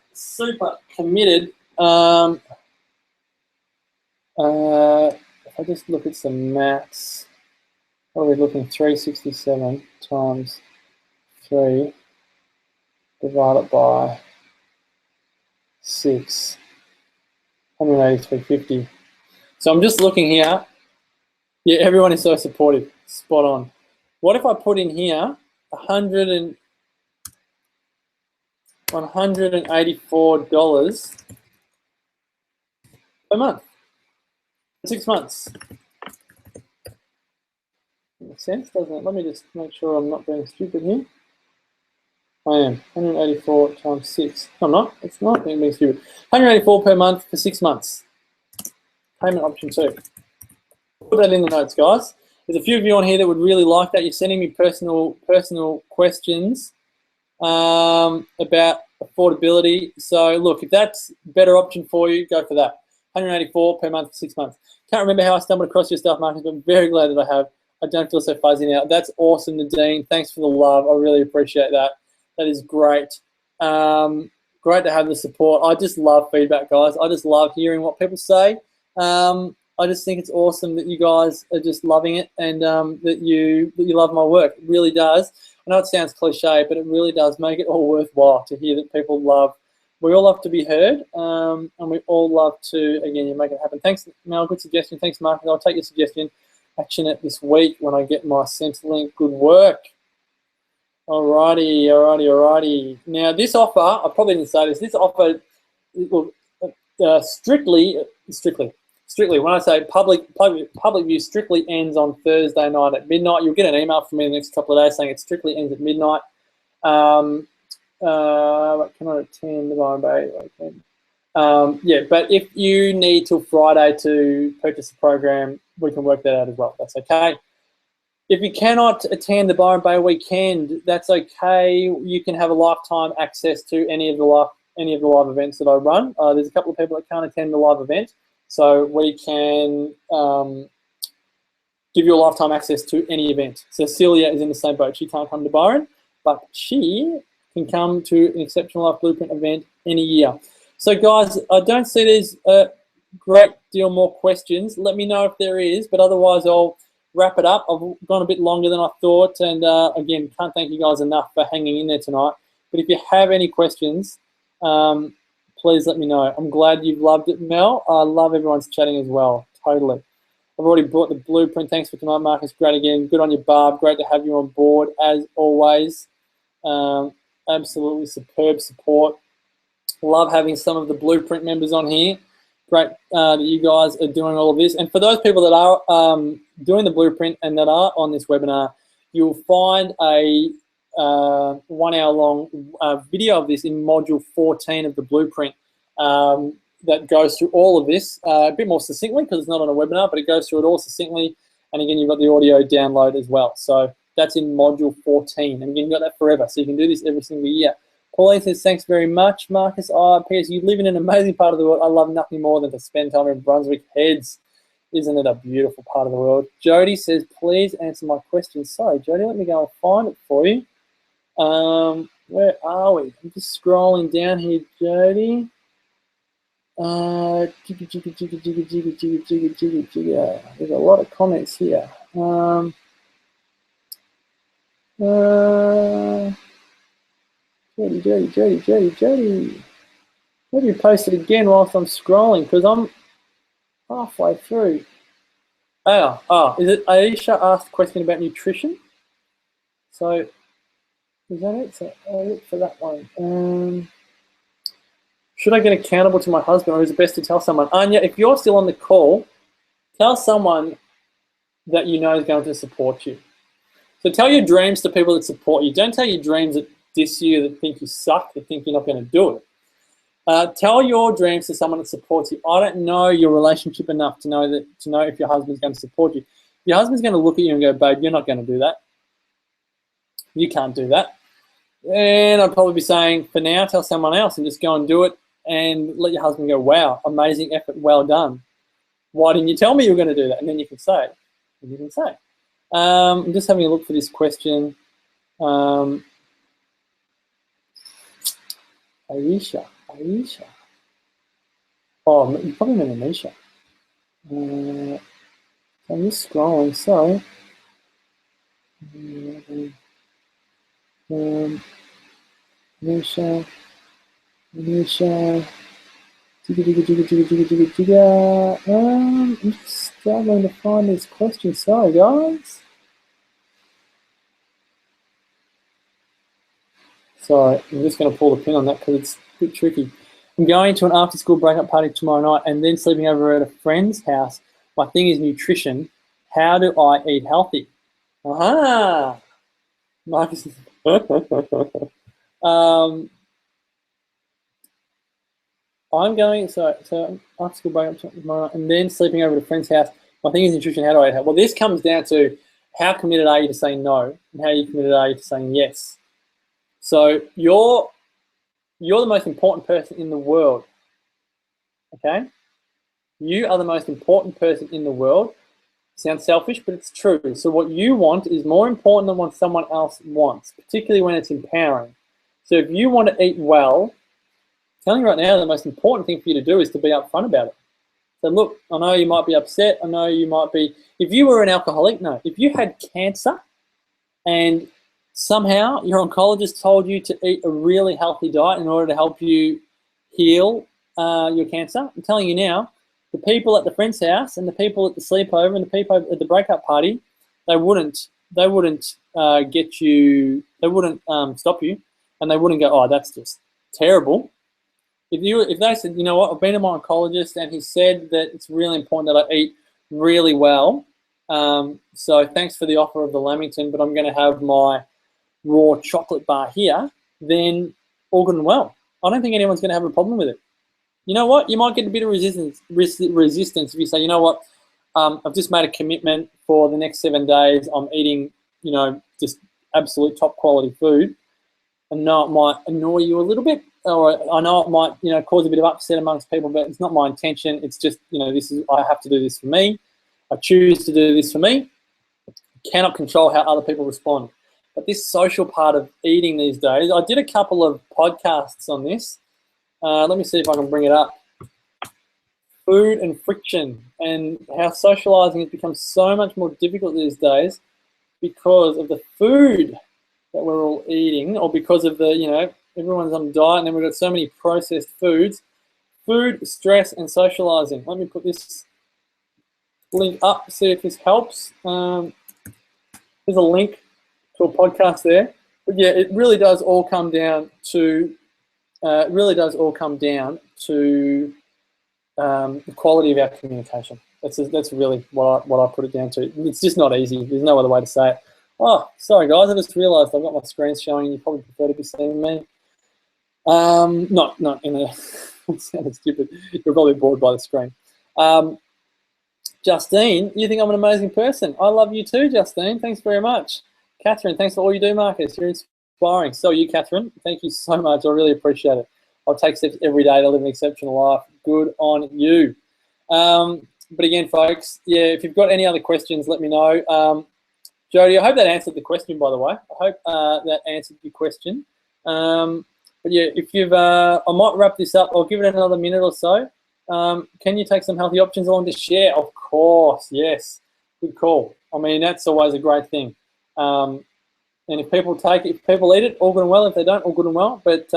committed, if I just look at some maths, what are we looking? 367 times 3 divided by 6, 183.50. So I'm just looking here. Yeah, everyone is so supportive. Spot on. What if I put in here $184 per month? 6 months. Makes sense, doesn't it? Let me just make sure I'm not being stupid here. I am. 184 times 6. I'm not. It's not being stupid. 184 per month for 6 months. Payment option 2. Put that in the notes, guys. There's a few of you on here that would really like that. You're sending me personal questions about affordability. So look, if that's a better option for you, go for that. 184 per month for 6 months. Can't remember how I stumbled across your stuff, Marcus, but I'm very glad that I have. I don't feel so fuzzy now. That's awesome, Nadine. Thanks for the love. I really appreciate that. That is great. Great to have the support. I just love feedback, guys. I just love hearing what people say. I just think it's awesome that you guys are just loving it and that you love my work. It really does. I know it sounds cliche, but it really does make it all worthwhile to hear that people love. We all love to be heard, and we all love to, again, you make it happen. Thanks, Mel. Good suggestion. Thanks, Marcus. I'll take your suggestion. Action it this week when I get my Centrelink. Good work. Alrighty. Now this offer, I probably didn't say this. This offer, well, strictly. When I say public view, strictly ends on Thursday night at midnight. You'll get an email from me in the next couple of days saying it strictly ends at midnight. Can I attend the Byron Bay? Yeah, but if you need till Friday to purchase the program, we can work that out as well. That's okay. If you cannot attend the Byron Bay weekend, that's okay. You can have a lifetime access to any of the live events that I run. There's a couple of people that can't attend the live event, so we can give you a lifetime access to any event. Cecilia is in the same boat. She can't come to Byron, but she can come to an Exceptional Life Blueprint event any year. So guys, I don't see there's a great deal more questions. Let me know if there is, but otherwise I'll wrap it up. I've gone a bit longer than I thought, and again, can't thank you guys enough for hanging in there tonight. But if you have any questions, please let me know. I'm glad you've loved it, Mel. I love everyone's chatting as well, totally. I've already brought the blueprint. Thanks for tonight, Marcus. Great again. Good on you, Barb. Great to have you on board, as always. Absolutely superb support. Love having some of the blueprint members on here. Great that you guys are doing all of this. And for those people that are doing the blueprint and that are on this webinar, you'll find a 1 hour long video of this in module 14 of the blueprint that goes through all of this a bit more succinctly, because it's not on a webinar, but it goes through it all succinctly. And again, you've got the audio download as well. So that's in module 14. And again, you've got that forever. So you can do this every single year. Pauline says, thanks very much, Marcus. P.S. You live in an amazing part of the world. I love nothing more than to spend time in Brunswick Heads. Isn't it a beautiful part of the world? Jody says, please answer my question. Sorry, Jody, let me go and find it for you. Where are we? I'm just scrolling down here, Jody. There's a lot of comments here. Jody. Maybe post it again whilst I'm scrolling, because I'm halfway through. Is it Aisha asked a question about nutrition? So, is that it? So I'll look for that one. Should I get accountable to my husband, or is it best to tell someone? Anya, if you're still on the call, tell someone that you know is going to support you. So tell your dreams to people that support you. Don't tell your dreams that diss you, that think you suck, that think you're not going to do it. Tell your dreams to someone that supports you. I don't know your relationship enough to know if your husband's going to support you. Your husband's going to look at you and go, babe, you're not going to do that. You can't do that. And I'd probably be saying, for now, tell someone else and just go and do it, and let your husband go, wow, amazing effort, well done. Why didn't you tell me you were going to do that? And then you can say. I'm just having a look for this question. Aisha. Oh, you probably meant Anisha. I'm just scrolling, so. Anisha. I'm just struggling to find this question. Sorry, guys. Sorry, I'm just going to pull the pin on that because it's a bit tricky. I'm going to an after-school breakup party tomorrow night and then sleeping over at a friend's house. My thing is nutrition. How do I eat healthy? Aha! Marcus is... I'm going, so after school breakup tomorrow and then sleeping over at a friend's house. My thing is nutrition. How do I eat healthy? Well, this comes down to how committed are you to saying no, and how committed are you to saying yes. So you're the most important person in the world, okay? You are the most important person in the world. Sounds selfish, but it's true. So what you want is more important than what someone else wants, particularly when it's empowering. So if you want to eat well, I'm telling you right now, the most important thing for you to do is to be upfront about it. So look, I know you might be upset. I know you might be, if you were an alcoholic, no. If you had cancer and somehow your oncologist told you to eat a really healthy diet in order to help you heal your cancer, I'm telling you now, the people at the friend's house and the people at the sleepover and the people at the breakup party, they wouldn't they wouldn't get you, they wouldn't stop you, and they wouldn't go, oh, that's just terrible. If they said, you know what, I've been to my oncologist and he said that it's really important that I eat really well, so thanks for the offer of the Lamington, but I'm going to have my raw chocolate bar here, then all good and well. I don't think anyone's going to have a problem with it. You know what, you might get a bit of resistance if you say, you know what, I've just made a commitment for the next 7 days. I'm eating, you know, just absolute top quality food. I know it might annoy you a little bit, or I know it might, you know, cause a bit of upset amongst people, but it's not my intention. It's just, you know, I have to do this for me. I choose to do this for me. I cannot control how other people respond. But this social part of eating these days, I did a couple of podcasts on this. Let me see if I can bring it up. Food and friction, and how socializing has become so much more difficult these days because of the food that we're all eating, or because of the, you know, everyone's on diet and then we've got so many processed foods. Food, stress, and socializing. Let me put this link up, see if this helps. There's a link to a podcast there. But yeah, it really does all come down to, the quality of our communication. That's really what I put it down to. It's just not easy. There's no other way to say it. Oh, sorry guys, I just realised I've got my screen showing. You probably prefer to be seeing me. Not in a. It sounded stupid. You're probably bored by the screen. Justine, you think I'm an amazing person. I love you too, Justine. Thanks very much. Catherine, thanks for all you do, Marcus. You're inspiring. So are you, Catherine. Thank you so much. I really appreciate it. I'll take steps every day to live an exceptional life. Good on you. But again, folks, yeah, if you've got any other questions, let me know. Jody, I hope that answered the question, by the way. I hope that answered your question. But yeah, if you've, I might wrap this up. I'll give it another minute or so. Can you take some healthy options along to share? Of course, yes. Good call. I mean, that's always a great thing. And if people take it, if people eat it, all good and well. If they don't, all good and well. But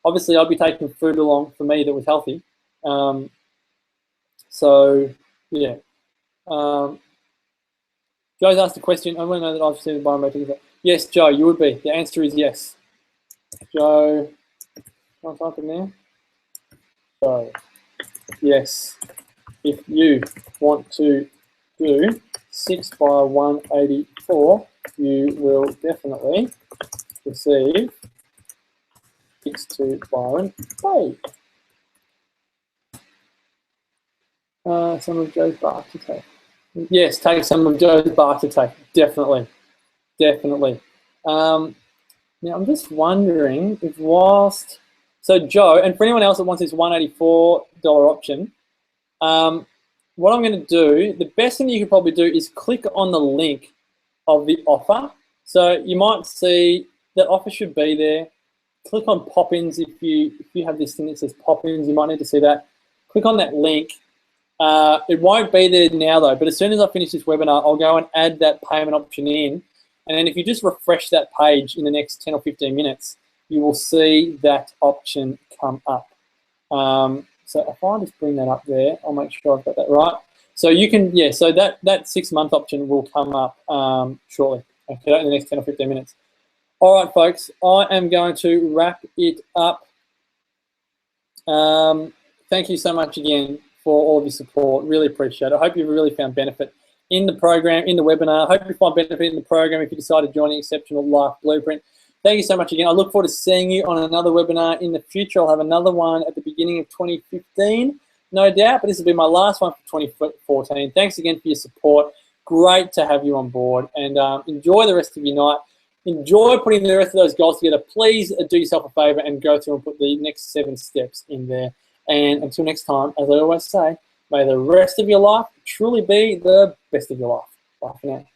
obviously, I'd be taking food along for me that was healthy. So, yeah. Joe's asked a question. I want to know that I've seen the biometric. Yes, Joe, you would be. The answer is yes. Joe, can I type in there? So, yes. If you want to do 6 by 184, you will definitely receive 6 to Byron. Hey. Some of Joe's bark to take. Yes, take some of Joe's bark to take. Definitely. Definitely. Now, I'm just wondering if whilst... So, Joe, and for anyone else that wants this $184 option, what I'm going to do, the best thing you could probably do is click on the link of the offer. So you might see that offer should be there. Click on pop-ins if you have this thing that says pop-ins. You might need to see that. Click on that link. It won't be there now though, but as soon as I finish this webinar, I'll go and add that payment option in. And then if you just refresh that page in the next 10 or 15 minutes, you will see that option come up. So if I just bring that up there, I'll make sure I've got that right. So you can, yeah, so that 6-month option will come up shortly, okay, in the next 10 or 15 minutes. All right, folks, I am going to wrap it up. Thank you so much again for all of your support. Really appreciate it. I hope you've really found benefit in the program, in the webinar. I hope you find benefit in the program if you decide to join the Exceptional Life Blueprint. Thank you so much again. I look forward to seeing you on another webinar in the future. I'll have another one at the beginning of 2015, no doubt, but this will be my last one for 2014. Thanks again for your support. Great to have you on board, and enjoy the rest of your night. Enjoy putting the rest of those goals together. Please do yourself a favor and go through and put the next 7 steps in there. And until next time, as I always say, may the rest of your life truly be the best of your life. Bye for now.